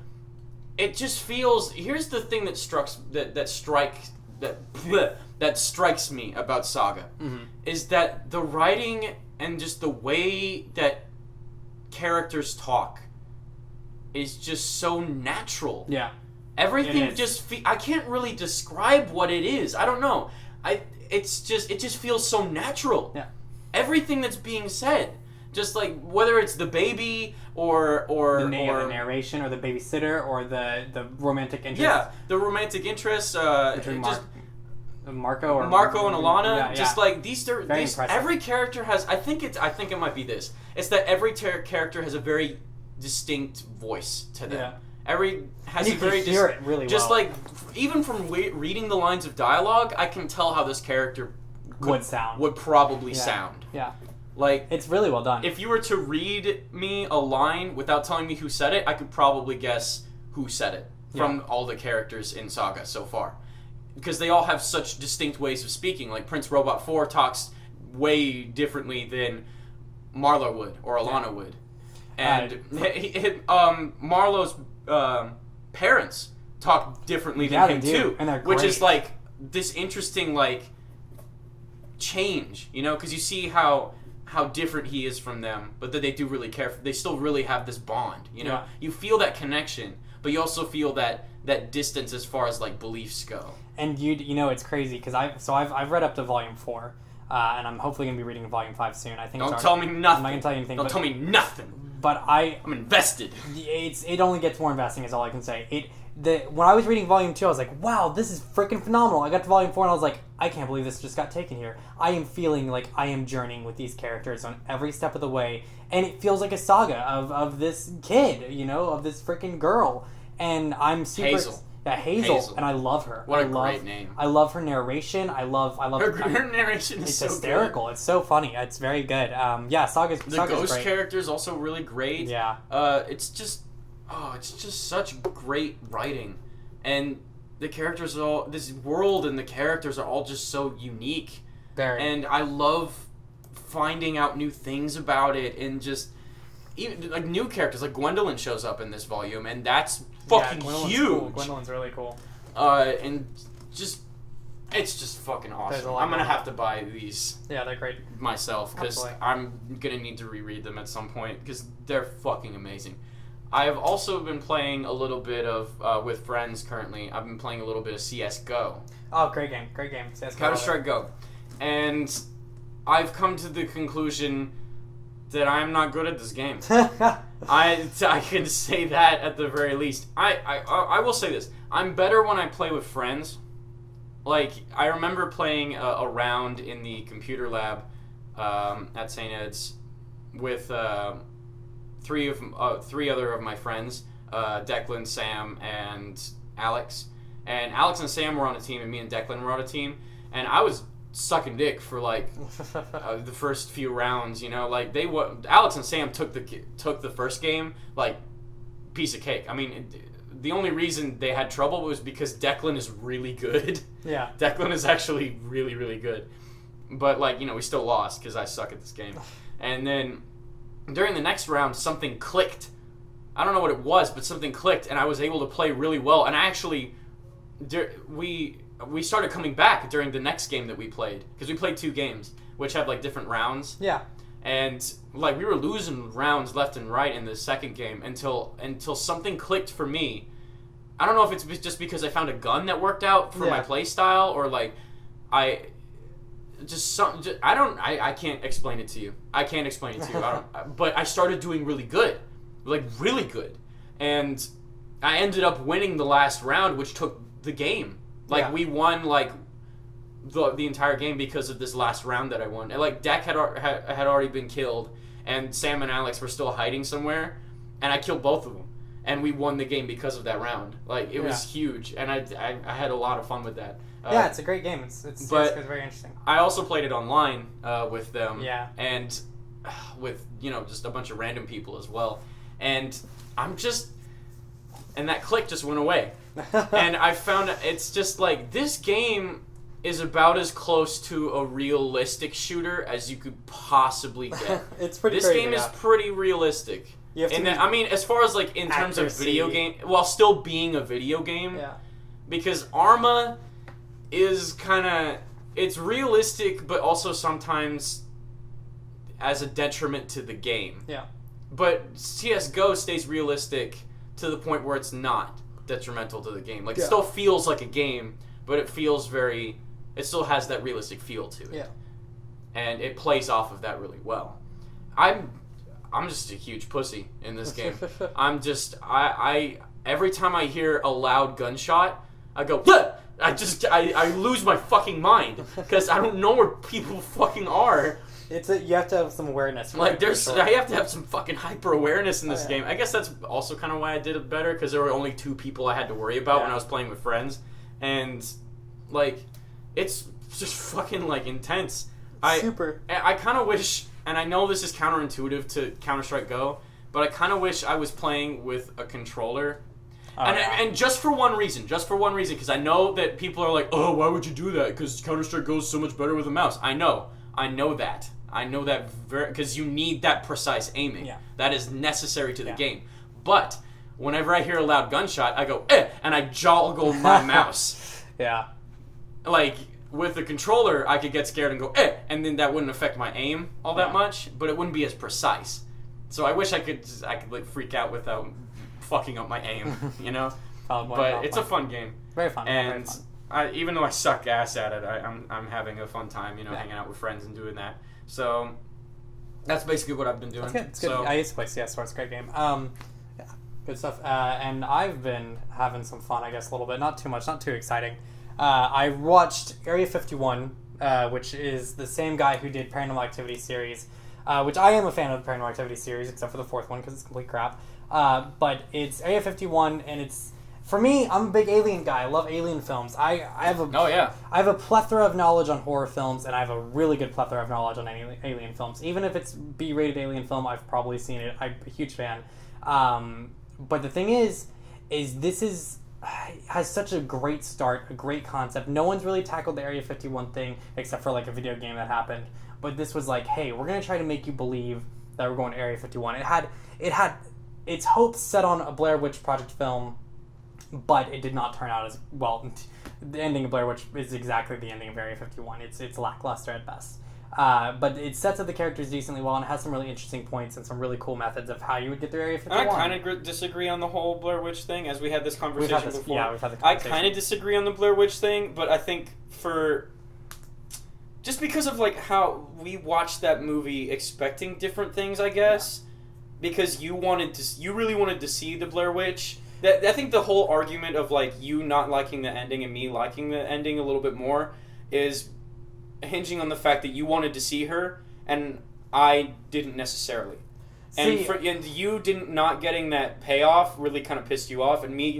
it just feels... Here's the thing that strikes me about Saga. Mm-hmm. Is that the writing and just the way that characters talk is just so natural. Yeah. Everything just I can't really describe what it is. I don't know. It just feels so natural. Yeah. Everything that's being said, just like whether it's the baby or the narration or the babysitter or the romantic interest. Yeah, the romantic interest between just Marco and Alana. Just like these impressive. every character has. I think it might be this. It's that every character has a very distinct voice to them. Yeah. Every has and a very hear it really just well. like even from reading the lines of dialogue, I can tell how this character would probably sound. Yeah. Like it's really well done. If you were to read me a line without telling me who said it, I could probably guess who said it from all the characters in Saga so far. Because they all have such distinct ways of speaking. Like Prince Robot 4 talks way differently than Marlo would or Alana would. And Marlo's parents talk differently than him too. And they're great. Which is like this interesting like change, you know, because you see how different he is from them, but that they do really care. They still really have this bond, you know. Yeah. You feel that connection, but you also feel that distance as far as like beliefs go. And you know it's crazy because I've read up to volume 4, and I'm hopefully gonna be reading volume 5 soon. I think. Don't tell me nothing. I'm not gonna tell you anything. Don't tell me nothing. But I'm invested. It only gets more investing is all I can say. When I was reading volume 2, I was like, wow, this is freaking phenomenal. I got to volume 4 and I was like, I can't believe this just got taken here. I am feeling like I am journeying with these characters on every step of the way, and it feels like a saga of this kid, you know, of this freaking girl, and I'm super. Hazel. Yeah, Hazel, and I love her. What a great name. I love her narration. I love her narration is it's so hysterical. Good. It's so funny. It's very good. Saga's Ghost great. character is also really great. Yeah. It's just such great writing, and the characters this world and the characters are all just so unique. Very. And I love finding out new things about it, and just even like new characters. Like Gwendolyn shows up in this volume, and that's fucking huge. Cool. Gwendolyn's really cool. And just it's just fucking awesome. I'm gonna have to buy these. Yeah, they're great myself because I'm gonna need to reread them at some point because they're fucking amazing. I have also been playing a little bit of with friends currently. I've been playing a little bit of CS:GO. Oh, great game! CS:GO. Counter-Strike Go, and I've come to the conclusion that I am not good at this game. I can say that at the very least. I will say this. I'm better when I play with friends. Like, I remember playing a round in the computer lab at St. Ed's with three other of my friends, Declan, Sam, and Alex. And Alex and Sam were on a team, and me and Declan were on a team. And I was sucking dick for like the first few rounds, you know, like Alex and Sam took the first game like piece of cake. I mean, the only reason they had trouble was because Declan is really good. Yeah, Declan is actually really, really good, but like, you know, we still lost because I suck at this game. And then during the next round, something clicked. I don't know what it was, but something clicked, and I was able to play really well. And I actually we started coming back during the next game that we played, because we played 2 games which had like different rounds. Yeah. And like we were losing rounds left and right in the second game until something clicked for me. I don't know if it's just because I found a gun that worked out for my play style, or like I can't explain it to you. I can't explain it to you. But I started doing really good, like really good, and I ended up winning the last round, which took the game. Like we won like the entire game because of this last round that I won. And like Deck had already been killed, and Sam and Alex were still hiding somewhere, and I killed both of them, and we won the game because of that round. Like it was huge, and I had a lot of fun with that. It's a great game. It's very interesting. I also played it online with them. Yeah. And with just a bunch of random people as well, and that click just went away. And I found it's just like, this game is about as close to a realistic shooter as you could possibly get. It's pretty This crazy, game is pretty realistic. As far as like in terms of video game, while still being a video game, because Arma is it's realistic, but also sometimes as a detriment to the game. Yeah. But CS:GO stays realistic to the point where it's not detrimental to the game. Like, it still feels like a game, but it still has that realistic feel to it. Yeah. And it plays off of that really well. I'm just a huge pussy in this game. I every time I hear a loud gunshot, I go, bleh! I lose my fucking mind, because I don't know where people fucking are. You have to have some awareness. I have to have some fucking hyper awareness in this game. I guess that's also kind of why I did it better, because there were only 2 people I had to worry about when I was playing with friends, and it's just fucking intense. Super. I kind of wish, and I know this is counterintuitive to Counter-Strike Go, but I kind of wish I was playing with a controller. And just for one reason, because I know that people are like, oh, why would you do that? Because Counter-Strike Go is so much better with a mouse. I know that. Because you need that precise aiming. Yeah. That is necessary to the game. But whenever I hear a loud gunshot, I go, and I joggle my mouse. Yeah. With the controller, I could get scared and go, and then that wouldn't affect my aim all that much, but it wouldn't be as precise. So I wish I could freak out without fucking up my aim, But it's a fun game. Very fun. And very fun. Even though I suck ass at it, I'm having a fun time, hanging out with friends and doing that. So that's basically what I've been doing. That's good. It's good. I used to play CS, so it's a great game. Yeah, good stuff. And I've been having some fun, I guess, a little bit. Not too much, not too exciting. I watched Area 51, which is the same guy who did Paranormal Activity series, which I am a fan of the Paranormal Activity series, except for the 4th one, because it's complete crap. But it's Area 51, and it's, for me, I'm a big Alien guy. I love Alien films. I have a plethora of knowledge on horror films, and I have a really good plethora of knowledge on Alien films. Even if it's B-rated Alien film, I've probably seen it. I'm a huge fan. But the thing is this has such a great start, a great concept. No one's really tackled the Area 51 thing, except for a video game that happened. But this was hey, we're going to try to make you believe that we're going to Area 51. It had its hopes set on a Blair Witch Project film, but it did not turn out as well. The ending of Blair Witch is exactly the ending of Area 51. It's lackluster at best. But it sets up the characters decently well, and it has some really interesting points and some really cool methods of how you would get through Area 51. I kind of disagree on the whole Blair Witch thing, as we had this conversation before. Yeah, we've had the conversation. I kind of disagree on the Blair Witch thing, but I think just because of how we watched that movie expecting different things, I guess, because you really wanted to see the Blair Witch. I think the whole argument of you not liking the ending and me liking the ending a little bit more is hinging on the fact that you wanted to see her and I didn't necessarily. And you not getting that payoff really kind of pissed you off, and me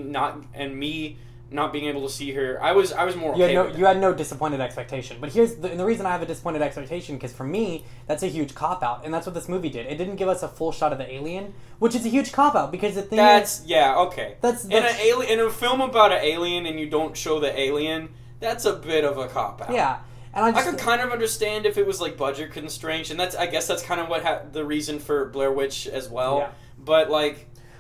not being able to see her, I was more okay with that. You had no disappointed expectation. But here's the reason I have a disappointed expectation, because for me, that's a huge cop-out, and that's what this movie did. It didn't give us a full shot of the alien, which is a huge cop-out, because the thing is... Yeah, okay. In a film about an alien and you don't show the alien, that's a bit of a cop-out. Yeah. And I could kind of understand if it was budget constraints, and I guess that's kind of what the reason for Blair Witch as well. Yeah. But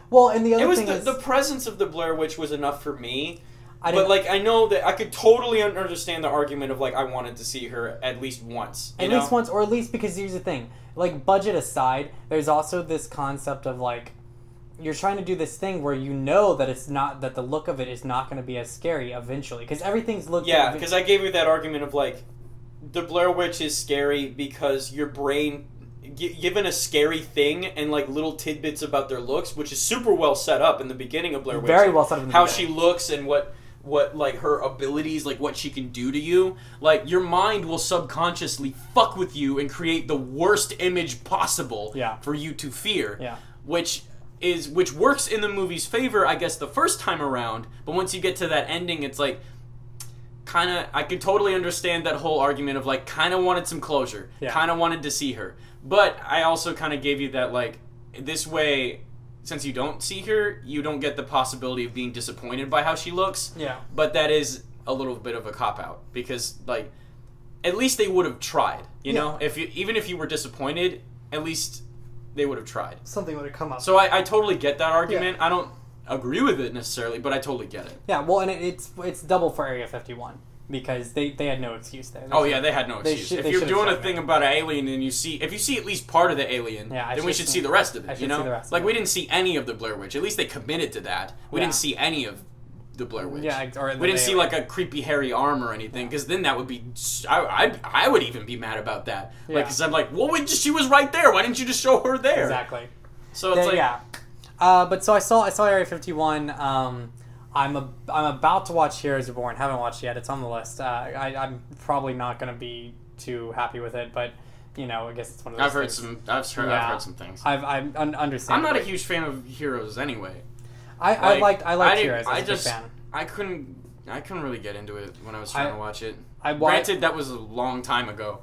well, and the other thing is the presence of the Blair Witch was enough for me. I know that I could totally understand the argument of I wanted to see her at least once. At least once, or at least because here's the thing, budget aside, there's also this concept of you're trying to do this thing where that the look of it is not going to be as scary eventually, because everything's looked. Yeah, because I gave you that argument of the Blair Witch is scary because your brain, given a scary thing and little tidbits about their looks, which is super well set up in the beginning of Blair Witch. Very well set up in the beginning. How she looks and what her abilities, what she can do to you. Your mind will subconsciously fuck with you and create the worst image possible for you to fear. Yeah. Which works in the movie's favor, I guess, the first time around, but once you get to that ending, it's I could totally understand that whole argument of kind of wanted some closure, kind of wanted to see her. But I also kind of gave you that, like, this way, since you don't see her, you don't get the possibility of being disappointed by how she looks. Yeah. But that is a little bit of a cop-out. Because, like, at least they would have tried, you know? Even if you were disappointed, at least they would have tried. Something would have come up. So I totally get that argument. I don't agree with it necessarily, but I totally get it. Yeah, well, and it's double for Area 51 because they had no excuse there. They had no excuse. If you're doing a thing about an alien and if you see at least part of the alien, then we should see the rest of it, you know? Like, we didn't see any of the Blair Witch. At least they committed to that. We didn't see any of the Blair Witch. Yeah, or we didn't see, like, a creepy hairy arm or anything, because then that would be... I would even be mad about that. Yeah. Like, because I'm like, well, she was right there. Why didn't you just show her there? Exactly. So it's like... Yeah. But so I saw Area 51. I'm about to watch Heroes Reborn. Haven't watched it yet. It's on the list. I'm probably not going to be too happy with it, but you know, I guess it's one of those. I've heard some things. I'm understand. I'm not a huge fan of Heroes anyway. I liked Heroes. I was a big fan. I couldn't really get into it when I was trying to watch it. Granted, that was a long time ago.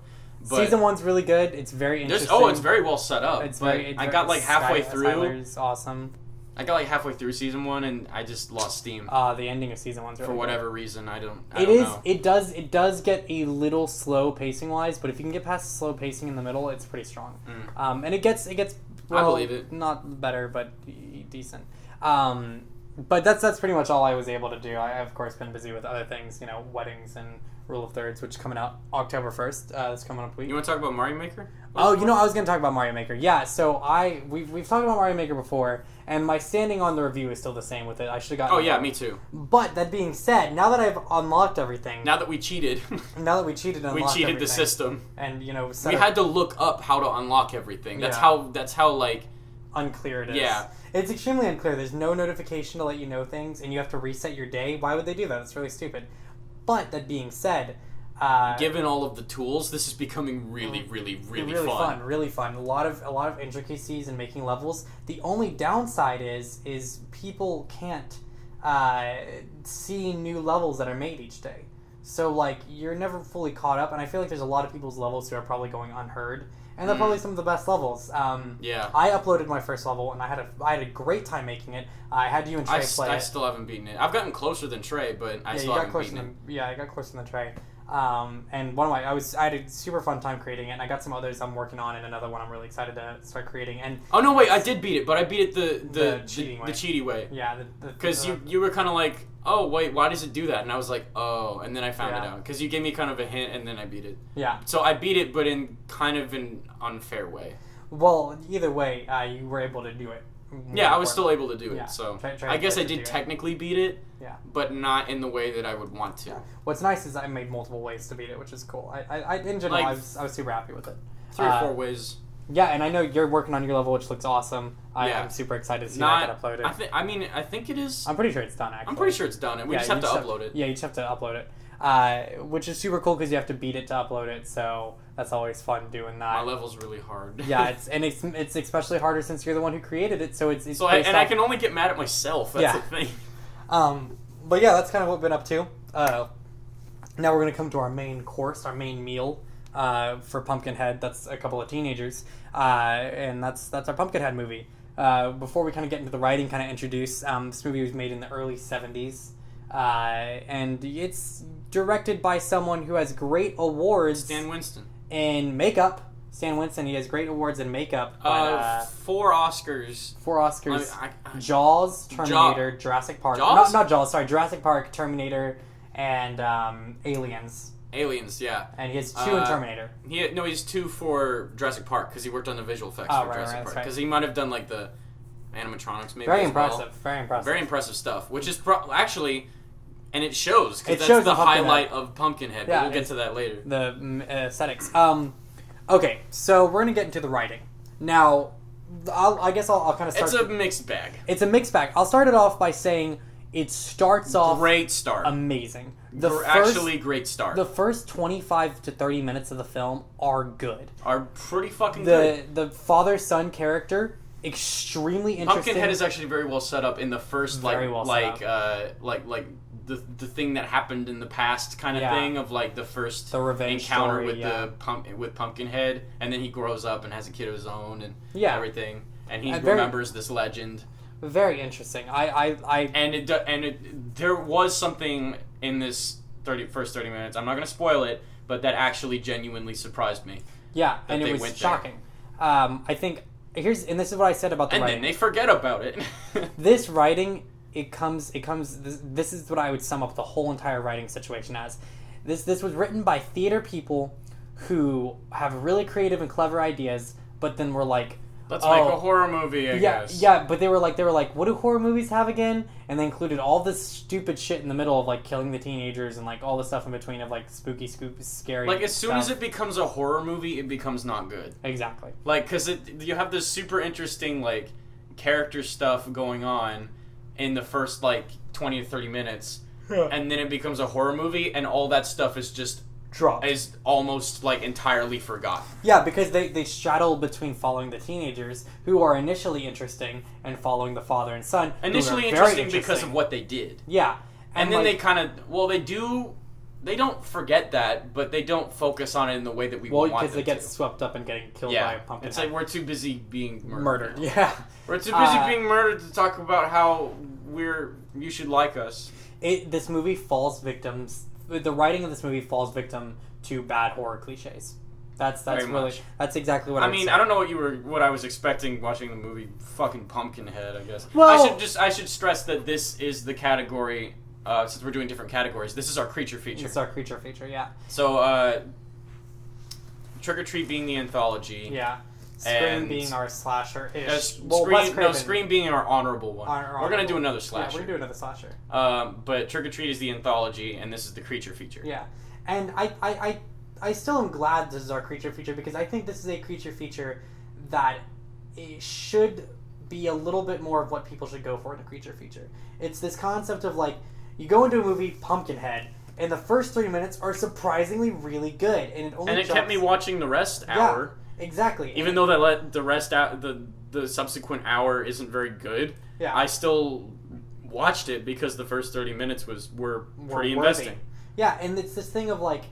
But season 1's really good. It's very interesting. It's very well set up. I got like halfway through. Skyler's awesome. I got like halfway through season 1 and I just lost steam. The ending of season 1's really for whatever good. reason. I don't It know. It does get a little slow pacing wise, but if you can get past the slow pacing in the middle, it's pretty strong. And it gets well, I believe it. Not better, but decent. But that's pretty much all I was able to do. I've of course been busy with other things, you know, weddings and Rule of Thirds, which is coming out October 1st. That's coming up week. You want to talk about Mario Maker? Oh, you know, I was going to talk about Mario Maker. Yeah, so we've talked about Mario Maker before, and my standing on the review is still the same with it. I should have gotten. Oh yeah, me too. But that being said, now that I've unlocked everything, now that we cheated, and unlocked the system, and you know, we had to look up how to unlock everything. That's how like unclear it is. Yeah. It's extremely unclear. There's no notification to let you know things, and you have to reset your day. Why would they do that? It's really stupid. But that being said, given all of the tools, this is becoming really fun. Really fun. A lot of intricacies in making levels. The only downside is people can't see new levels that are made each day. So like you're never fully caught up, and I feel like there's a lot of people's levels who are probably going unheard. And they're probably some of the best levels. Yeah. I uploaded my first level, and I had a great time making it. I had you and Trey play it. I still haven't beaten it. I've gotten closer than Trey, but I still haven't beaten it. Yeah, I got closer than Trey. And I had a super fun time creating it, and I got some others I'm working on, and another one I'm really excited to start creating. And oh no, wait, I did beat it, but I beat it the cheaty way. Yeah, because you were kind of like, oh wait, why does it do that? And I was like, oh, and then I found it out because you gave me kind of a hint, and then I beat it. Yeah. So I beat it, but in kind of an unfair way. Well, either way, you were able to do it. Yeah, I was still able to do it. Yeah. So I guess I did technically beat it. Yeah. But not in the way that I would want to. Yeah. What's nice is I made multiple ways to beat it, which is cool. I in general, I was super happy with it. 3 or 4 ways. Yeah, and I know you're working on your level, which looks awesome. I'm super excited to see that get uploaded. I think it is. I'm pretty sure it's done, actually. I'm pretty sure it's done. We just have to upload it. Yeah, you just have to upload it. Which is super cool because you have to beat it to upload it, so that's always fun doing that. My level's really hard. Yeah, it's especially harder since you're the one who created it, so it's I can only get mad at myself. That's the thing. But yeah, that's kind of what we've been up to. Now we're gonna come to our main course, our main meal. For Pumpkinhead, that's a couple of teenagers, and that's our Pumpkinhead movie. Before we kind of get into the writing, kind of introduce, this movie was made in the early 70s, and it's directed by someone who has great awards. Stan Winston. In makeup. Stan Winston, he has great awards in makeup. 4 Oscars. 4 Oscars. Jaws, Terminator, Jurassic Park. Jaws? Not Jaws, sorry. Jurassic Park, Terminator, and Aliens. Aliens, yeah. And he has 2 in Terminator. He has 2 for Jurassic Park because he worked on the visual effects for Jurassic Park. Because he might have done like the animatronics maybe. Very impressive. Very impressive. Very impressive stuff. Which is actually, and it shows because that's the highlight of Pumpkinhead. But we'll get to that later. The aesthetics. Okay, so we're gonna get into the writing now. I guess I'll kind of start. It's a mixed bag. It's a mixed bag. I'll start it off by saying it starts off great start, amazing. Great start. The first 25 to 30 minutes of the film are good. Are pretty fucking good. The father-son character, extremely interesting. Pumpkinhead is actually very well set up in the first the thing that happened in the past kind of thing of like the first revenge encounter story, with Pumpkinhead, and then he grows up and has a kid of his own and everything, and he remembers this legend. Very interesting. There was something in this first 30 minutes. I'm not gonna spoil it, but that actually genuinely surprised me. Yeah, and it was shocking. I think this is what I said about the writing. And then they forget about it. This writing, this is what I would sum up the whole entire writing situation as. This was written by theater people who have really creative and clever ideas, but then were like, let's make a horror movie, I guess. Yeah, but they were like, what do horror movies have again? And they included all this stupid shit in the middle of like killing the teenagers and like all the stuff in between of like spooky, scary. Like as soon as it becomes a horror movie, it becomes not good. Exactly. Like because you have this super interesting like character stuff going on in the first like 20 to 30 minutes, and then it becomes a horror movie, and all that stuff is just dropped. Is almost like entirely forgotten. Yeah, because they straddle between following the teenagers who are initially interesting and following the father and son. Initially interesting because of what they did. Yeah. And then they kind of they don't forget that, but they don't focus on it in the way that we want them to. Well, because they get swept up and getting killed by a Pumpkinhead. It's like we're too busy being murdered. Yeah. We're too busy being murdered to talk about how you should like us. This movie falls victims. The writing of this movie falls victim to bad horror cliches. That's exactly what I mean. Say. I don't know what I was expecting watching the movie fucking Pumpkinhead, I guess. Well, I should stress that this is the category since we're doing different categories. This is our creature feature. It's our creature feature, yeah. So Trick or Treat being the anthology. Yeah. Scream being our slasher-ish. Scream being our honorable one. We're going to do another slasher. Yeah, we're going to do another slasher. But Trick or Treat is the anthology, and this is the creature feature. Yeah. And I still am glad this is our creature feature, because I think this is a creature feature that it should be a little bit more of what people should go for in a creature feature. It's this concept of, like, you go into a movie, Pumpkinhead, and the first 30 minutes are surprisingly really good. And it kept me watching the rest hour. Yeah. Exactly. Even though they let the rest out, the subsequent hour isn't very good. Yeah. I still watched it because the first 30 minutes were pretty investing. Yeah, and it's this thing of like,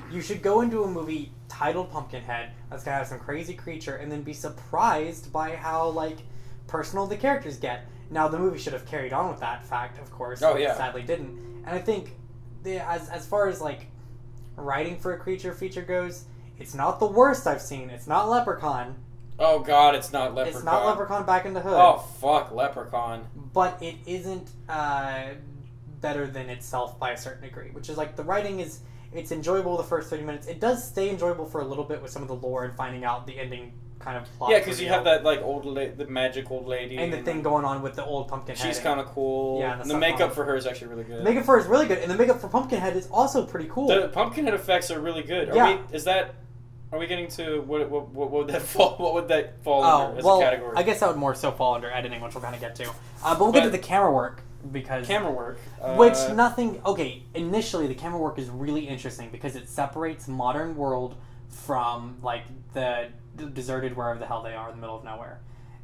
you should go into a movie titled Pumpkinhead that's gonna have some crazy creature, and then be surprised by how like personal the characters get. Now the movie should have carried on with that fact, of course. Oh yeah. Sadly didn't. And I think as far as like writing for a creature feature goes, it's not the worst I've seen. It's not Leprechaun. Oh god, it's not Leprechaun. It's not Leprechaun Back in the Hood. Oh fuck, Leprechaun. But it isn't better than itself by a certain degree, which is like the writing it's enjoyable the first 30 minutes. It does stay enjoyable for a little bit with some of the lore and finding out the ending kind of plot. Yeah, because you have that like the magic old lady. And the thing going on with the old Pumpkinhead. She's kind of cool. Yeah, and the makeup for her is actually really good. The makeup for her is really good, and the makeup for Pumpkinhead is also pretty cool. The Pumpkinhead effects are really good. Are we getting to what would that fall? What would that fall under as a category? I guess that would more so fall under editing, which we'll kind of get to. But we'll get to the camera work because initially the camera work is really interesting because it separates modern world from like the deserted wherever the hell they are in the middle of nowhere,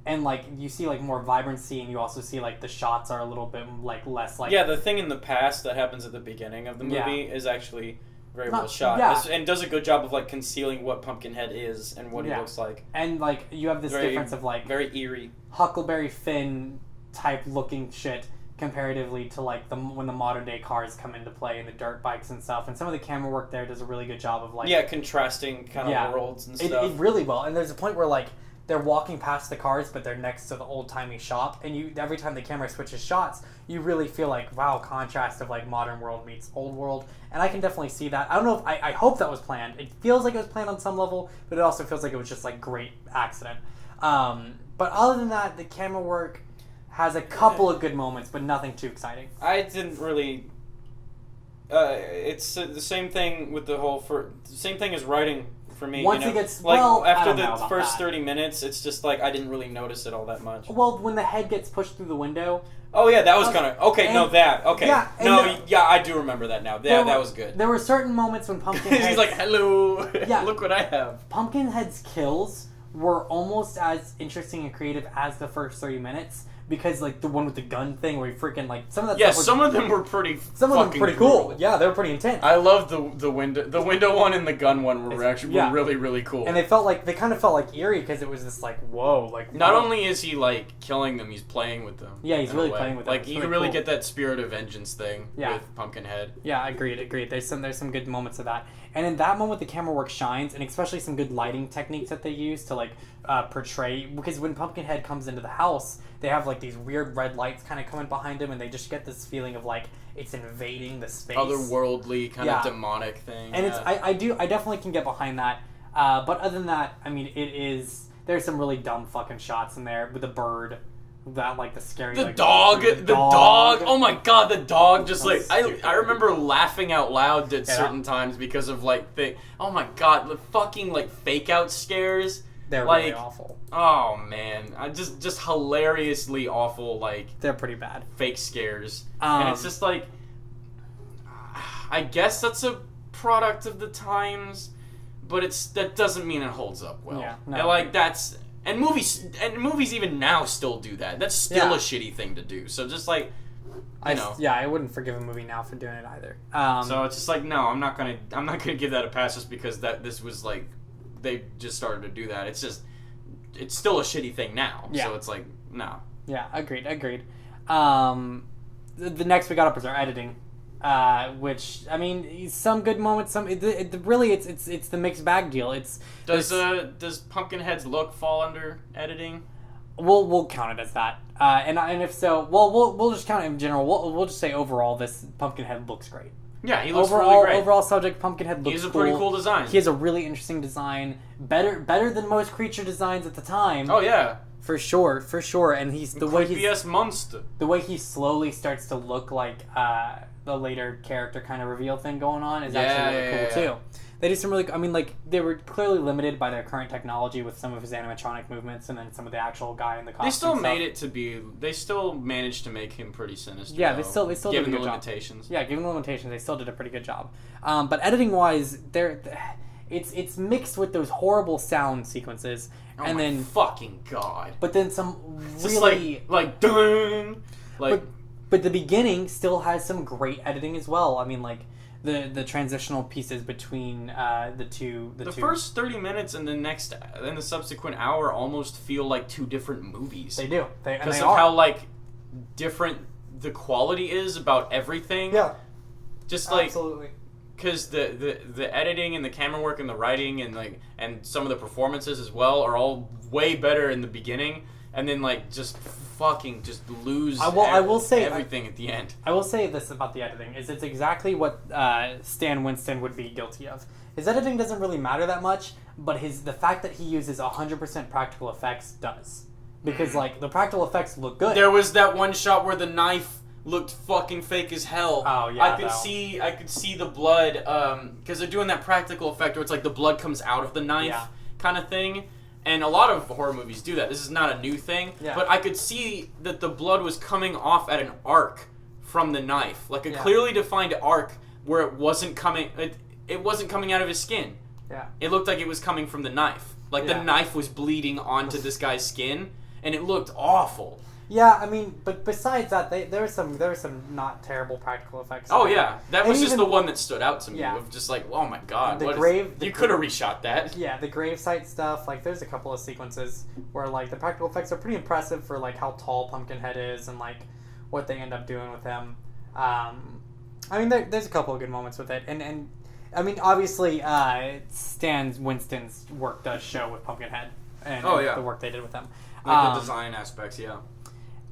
and like you see like more vibrancy, and you also see like the shots are a little bit like less like the thing in the past that happens at the beginning of the movie is actually very well shot, and does a good job of like concealing what Pumpkinhead is and what he looks like. And like you have this difference of like very eerie Huckleberry Finn type looking shit comparatively to like when the modern day cars come into play and the dirt bikes and stuff. And some of the camera work there does a really good job of like contrasting kind of worlds and stuff. It really well. And there's a point where like they're walking past the cars, but they're next to the old-timey shop, and every time the camera switches shots, you really feel like, wow, contrast of like modern world meets old world, and I can definitely see that. I don't know if I hope that was planned. It feels like it was planned on some level, but it also feels like it was just like great accident. But other than that, the camera work has a couple of good moments, but nothing too exciting. I didn't really. It's the same thing with the whole same thing as writing. For me, once it gets after the first 30 minutes, it's just like I didn't really notice it all that much. Well, when the head gets pushed through the window. Oh yeah, that was kind of okay. Yeah, I do remember that now. Yeah, that was good. There were certain moments when Pumpkinhead. He's like, "Hello, look what I have." Pumpkinhead's kills were almost as interesting and creative as the first 30 minutes, because like the one with the gun thing where he freaking like some of that. Yeah, stuff was, some of them were pretty. Some of them pretty cool. Yeah, they were pretty intense. I love the window one and the gun one were really really cool. And they kind of felt like eerie because it was this like whoa like. Not only is he like killing them, he's playing with them. Yeah, he's really playing with them. Like you can really get that spirit of vengeance thing with Pumpkinhead. Yeah, agreed. There's some good moments of that, and in that moment the camera work shines, and especially some good lighting techniques that they use to like portray, because when Pumpkinhead comes into the house, they have like these weird red lights kind of coming behind him, and they just get this feeling of like it's invading the space, otherworldly kind of demonic thing. And it's I definitely can get behind that. But other than that, I mean, there's some really dumb fucking shots in there with the bird. That like the scary the like, dog. Oh my god, the dog just like stupid. I remember laughing out loud at certain times because of like oh my god, the fucking like fake out scares. They're like, really awful. Oh man, I just hilariously awful like they're pretty bad fake scares. And it's just like I guess that's a product of the times, but that doesn't mean it holds up well. Yeah, no. And like that's And movies even now still do that. That's still a shitty thing to do. So just like, I wouldn't forgive a movie now for doing it either. So it's just like, no, I'm not gonna give that a pass just because this was like, they just started to do that. It's still a shitty thing now. Yeah. So it's like, no. Yeah, agreed. The next we got up is our editing. Which I mean, some good moments. Really, it's the mixed bag deal. Does Pumpkinhead's look fall under editing? We'll count it as that. And if so, we'll just count it in general. We'll just say overall, this Pumpkinhead looks great. Yeah, he looks really great. Overall subject, Pumpkinhead looks. He's a pretty cool design. He has a really interesting design. Better than most creature designs at the time. Oh yeah. For sure. And he's the way he's monster. The way he slowly starts to look like the later character kind of reveal thing going on is actually really cool too. They do some really. I mean, like they were clearly limited by their current technology with some of his animatronic movements, and then some of the actual guy in the costume. They still made it to be. They still managed to make him pretty sinister. Yeah, they still given did a good the limitations. Job. Yeah, given the limitations, they still did a pretty good job. But editing wise, it's mixed with those horrible sound sequences, and then fucking god. But then some it's really like dun, like. But the beginning still has some great editing as well. I mean, like the transitional pieces between the two. The first 30 minutes and the subsequent hour almost feel like two different movies. They do. Because of how like different the quality is about everything. Yeah. Just like absolutely. Because the editing and the camera work and the writing and some of the performances as well are all way better in the beginning, and then like just lose I will say everything at the end. I will say this about the editing, is it's exactly what Stan Winston would be guilty of. His editing doesn't really matter that much, but the fact that he uses 100% practical effects does. Because like the practical effects look good. There was that one shot where the knife looked fucking fake as hell. Oh yeah. I could see the blood because they're doing that practical effect where it's like the blood comes out of the knife kind of thing. And a lot of horror movies do that. This is not a new thing. Yeah. But I could see that the blood was coming off at an arc from the knife. Like a clearly defined arc where it wasn't coming out of his skin. Yeah. It looked like it was coming from the knife. Like the knife was bleeding onto this guy's skin, and it looked awful. Yeah, I mean, but besides that, there were some not terrible practical effects. Oh yeah, that was just the one that stood out to me. Yeah. Of just like, oh my god, you could have reshot that. Yeah, the gravesite stuff. Like, there's a couple of sequences where like the practical effects are pretty impressive for like how tall Pumpkinhead is and like what they end up doing with him. I mean, there's a couple of good moments with it, and I mean, obviously, Stan Winston's work does show with Pumpkinhead and the work they did with them. Like the design aspects, yeah.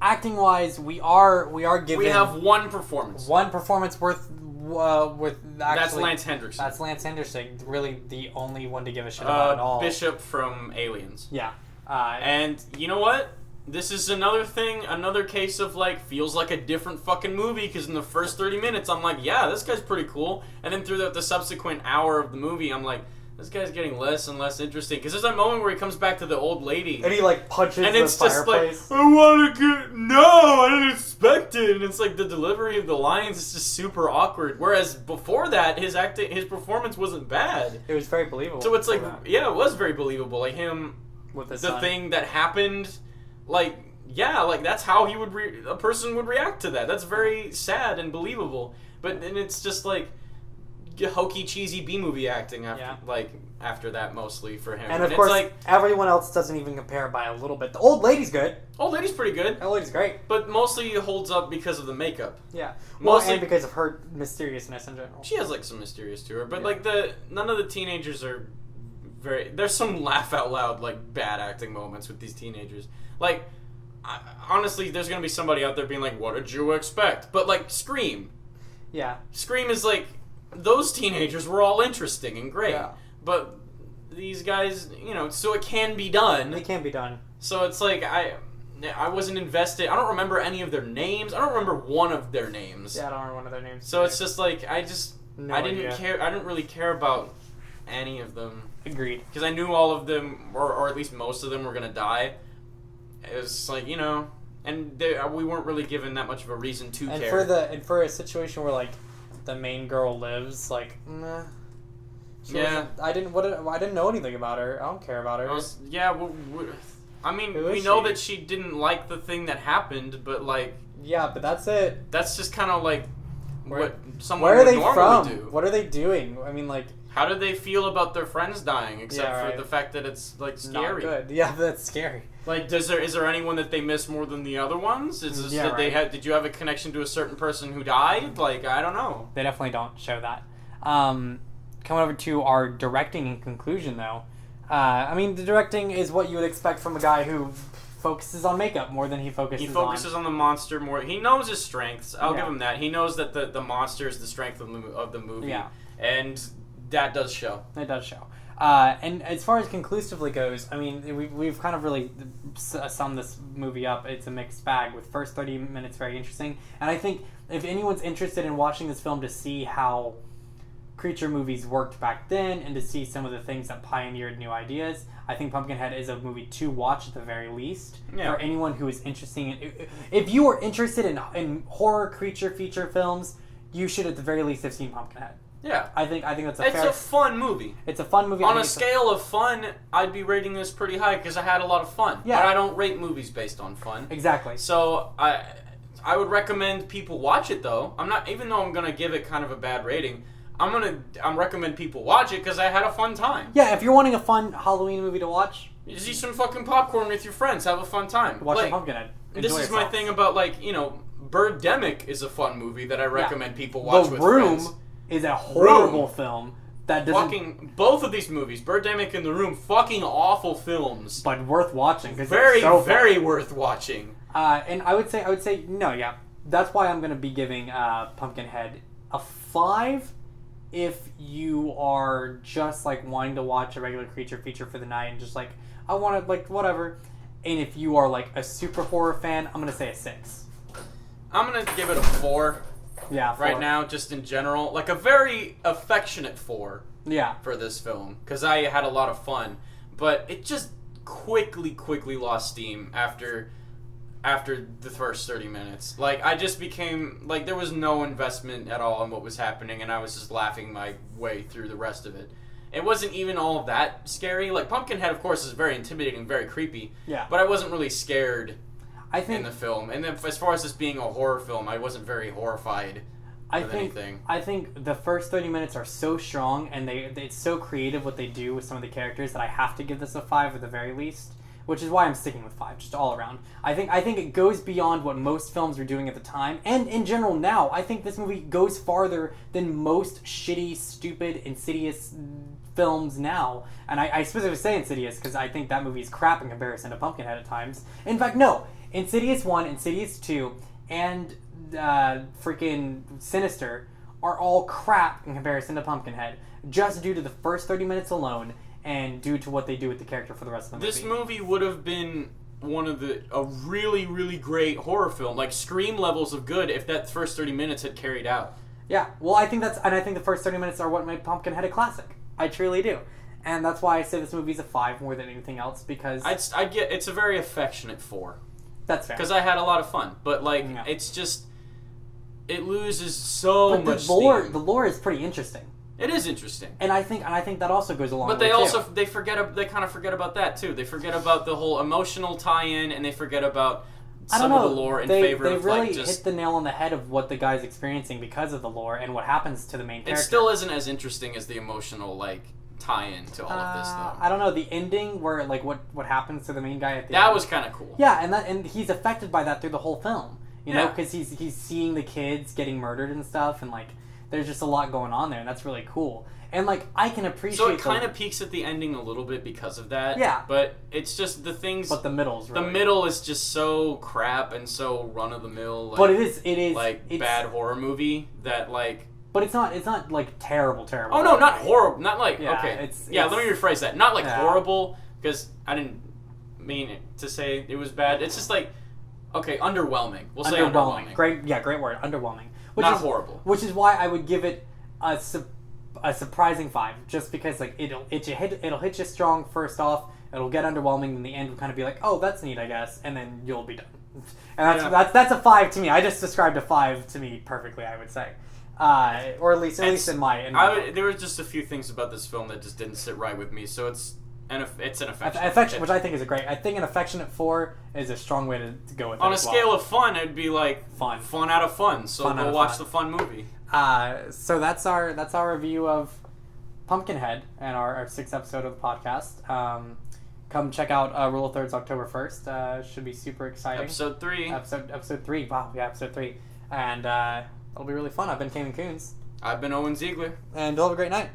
Acting wise, we are given. We have one performance. One performance with actually. That's Lance Henriksen. That's Lance Henriksen. Really, the only one to give a shit about at all. Bishop from Aliens. Yeah. And you know what? This is another case of like feels like a different fucking movie because in the first 30 minutes I'm like, yeah, this guy's pretty cool, and then throughout the subsequent hour of the movie I'm like, this guy's getting less and less interesting. Because there's that moment where he comes back to the old lady. And he, like, punches and the it's fireplace. Just like, I want to get... No, I didn't expect it. And it's like the delivery of the lines is just super awkward. Whereas before that, his performance wasn't bad. It was very believable. So it's like, yeah, it was very believable. Like him... With the thing that happened... Like, yeah, like that's how a person would react to that. That's very sad and believable. But then it's just like hokey, cheesy B-movie acting after that, mostly for him. And of course, like, everyone else doesn't even compare by a little bit. The old lady's good. Old lady's pretty good. Old lady's great. But mostly it holds up because of the makeup. Yeah. Mostly, and because of her mysteriousness in general. She has like some mysterious to her, but like none of the teenagers are there's some laugh out loud like bad acting moments with these teenagers. Like honestly, there's gonna be somebody out there being like, "What did you expect?" But like Scream. Yeah. Scream is like those teenagers were all interesting and great. Yeah. But these guys, so it can be done. It can be done. So it's like I wasn't invested. I don't remember any of their names. I don't remember one of their names. Yeah, I don't remember one of their names. So it's just like I didn't care. I didn't really care about any of them. Agreed. Because I knew all of them, or at least most of them, were gonna die. It was like and we weren't really given that much of a reason to care. And for a situation where like the main girl lives, like, nah. I didn't know anything about her. I don't care about her. We know that she didn't like the thing that happened, but like... Yeah, but that's it. That's just kind of like what someone would normally do. What are they doing? I mean, like... How do they feel about their friends dying, except for the fact that it's like scary? Not good. Yeah, that's scary. Like, is there anyone that they miss more than the other ones? Did you have a connection to a certain person who died? Like, I don't know. They definitely don't show that. Coming over to our directing and conclusion, though. The directing is what you would expect from a guy who focuses on makeup more than he focuses on the monster more. He knows his strengths. I'll give him that. He knows that the monster is the strength of the movie. Yeah. And that does show. It does show. And as far as conclusively goes, we've kind of really summed this movie up. It's a mixed bag, with first 30 minutes very interesting. And I think if anyone's interested in watching this film to see how creature movies worked back then and to see some of the things that pioneered new ideas, I think Pumpkinhead is a movie to watch at the very least. Yeah. For anyone who is interested if you are interested in horror creature feature films, you should at the very least have seen Pumpkinhead. Yeah. I think that's It's a fun movie. It's a fun movie. On a scale of fun, I'd be rating this pretty high because I had a lot of fun. Yeah. But I don't rate movies based on fun. Exactly. So I would recommend people watch it though. Even though I'm gonna give it kind of a bad rating, I'm recommend people watch it because I had a fun time. Yeah, if you're wanting a fun Halloween movie to watch, you see some fucking popcorn with your friends, have a fun time. Watch Pumpkinhead. This is my thing about Birdemic is a fun movie that I recommend people watch with friends. The Room is a horrible film that doesn't... both of these movies, Birdemic and The Room, fucking awful films. But worth watching. Very worth watching. And I would say, no, yeah. That's why I'm going to be giving Pumpkinhead a 5 if you are just, wanting to watch a regular creature feature for the night and just, I want to, whatever. And if you are, a super horror fan, I'm going to say a 6. I'm going to give it a 4. Yeah, 4. Right now, just in general. A very affectionate 4. Yeah. For this film. Because I had a lot of fun. But it just quickly lost steam after the first 30 minutes. I just became... there was no investment at all in what was happening, and I was just laughing my way through the rest of it. It wasn't even all that scary. Pumpkinhead, of course, is very intimidating, very creepy. Yeah. But I wasn't really scared... in the film. And then as far as this being a horror film, I wasn't very horrified with anything. I think the first 30 minutes are so strong, and it's so creative what they do with some of the characters that I have to give this a 5 at the very least, which is why I'm sticking with 5, just all around. I think it goes beyond what most films were doing at the time, and in general now. I think this movie goes farther than most shitty, stupid, insidious films now. And I specifically say Insidious because I think that movie is crap in comparison to Pumpkinhead at times. In fact, no. Insidious 1, Insidious 2, and freaking Sinister are all crap in comparison to Pumpkinhead, just due to the first 30 minutes alone, and due to what they do with the character for the rest of the movie. This movie would have been a really, really great horror film, Scream levels of good, if that first 30 minutes had carried out. Yeah, well, I think the first 30 minutes are what made Pumpkinhead a classic. I truly do. And that's why I say this movie's a 5 more than anything else, because... it's a very affectionate 4. That's fair. Because I had a lot of fun. But, it's just... It loses so much steam. The lore is pretty interesting. It is interesting. And I think that also goes along with it. But they kind of forget about that, too. They forget about the whole emotional tie-in, and they forget about some of the lore in favor of really like just. hit the nail on the head of what the guy's experiencing because of the lore and what happens to the main character. It still isn't as interesting as the emotional like tie-in to all of this though. I don't know, the ending where like what happens to the main guy at the that end. was kind of cool. Yeah, and he's affected by that through the whole film. You know, Yeah. because he's seeing the kids getting murdered and stuff, and like there's just a lot going on there, and that's really cool. And like I can appreciate. So it kind of peaks at the ending a little bit because of that. Yeah. But it's just the things. But the middle's really the middle is just so crap and so run of the mill. Like, but it is like it's, bad horror movie that like. But it's not like terrible. Oh no, not horrible. Not like Yeah, okay. it's Let me rephrase that. Not like yeah. horrible because I didn't mean it to say it was bad. It's just like okay, underwhelming. We'll say underwhelming. Great word, underwhelming. Not horrible. Which is why I would give it a surprising 5, just because like it'll hit you strong first off. It'll get underwhelming, and the end will kind of be like, oh, that's neat, I guess, and then you'll be done. And that's a 5 to me. I just described a 5 to me perfectly, I would say. Or at least in my there were just a few things about this film that just didn't sit right with me. So it's an affectionate, which I think is a great. I think an affectionate 4 is a strong way to go with it. On a scale of fun, it'd be like fun out of fun. So go watch the fun movie. So that's our review of Pumpkinhead and our 6th episode of the podcast. Come check out Rule of Thirds October 1st. Should be super exciting. Episode 3. Episode 3. Wow, yeah, episode 3. And it'll be really fun. I've been Kayman Coons. I've been Owen Ziegler. And you'll have a great night.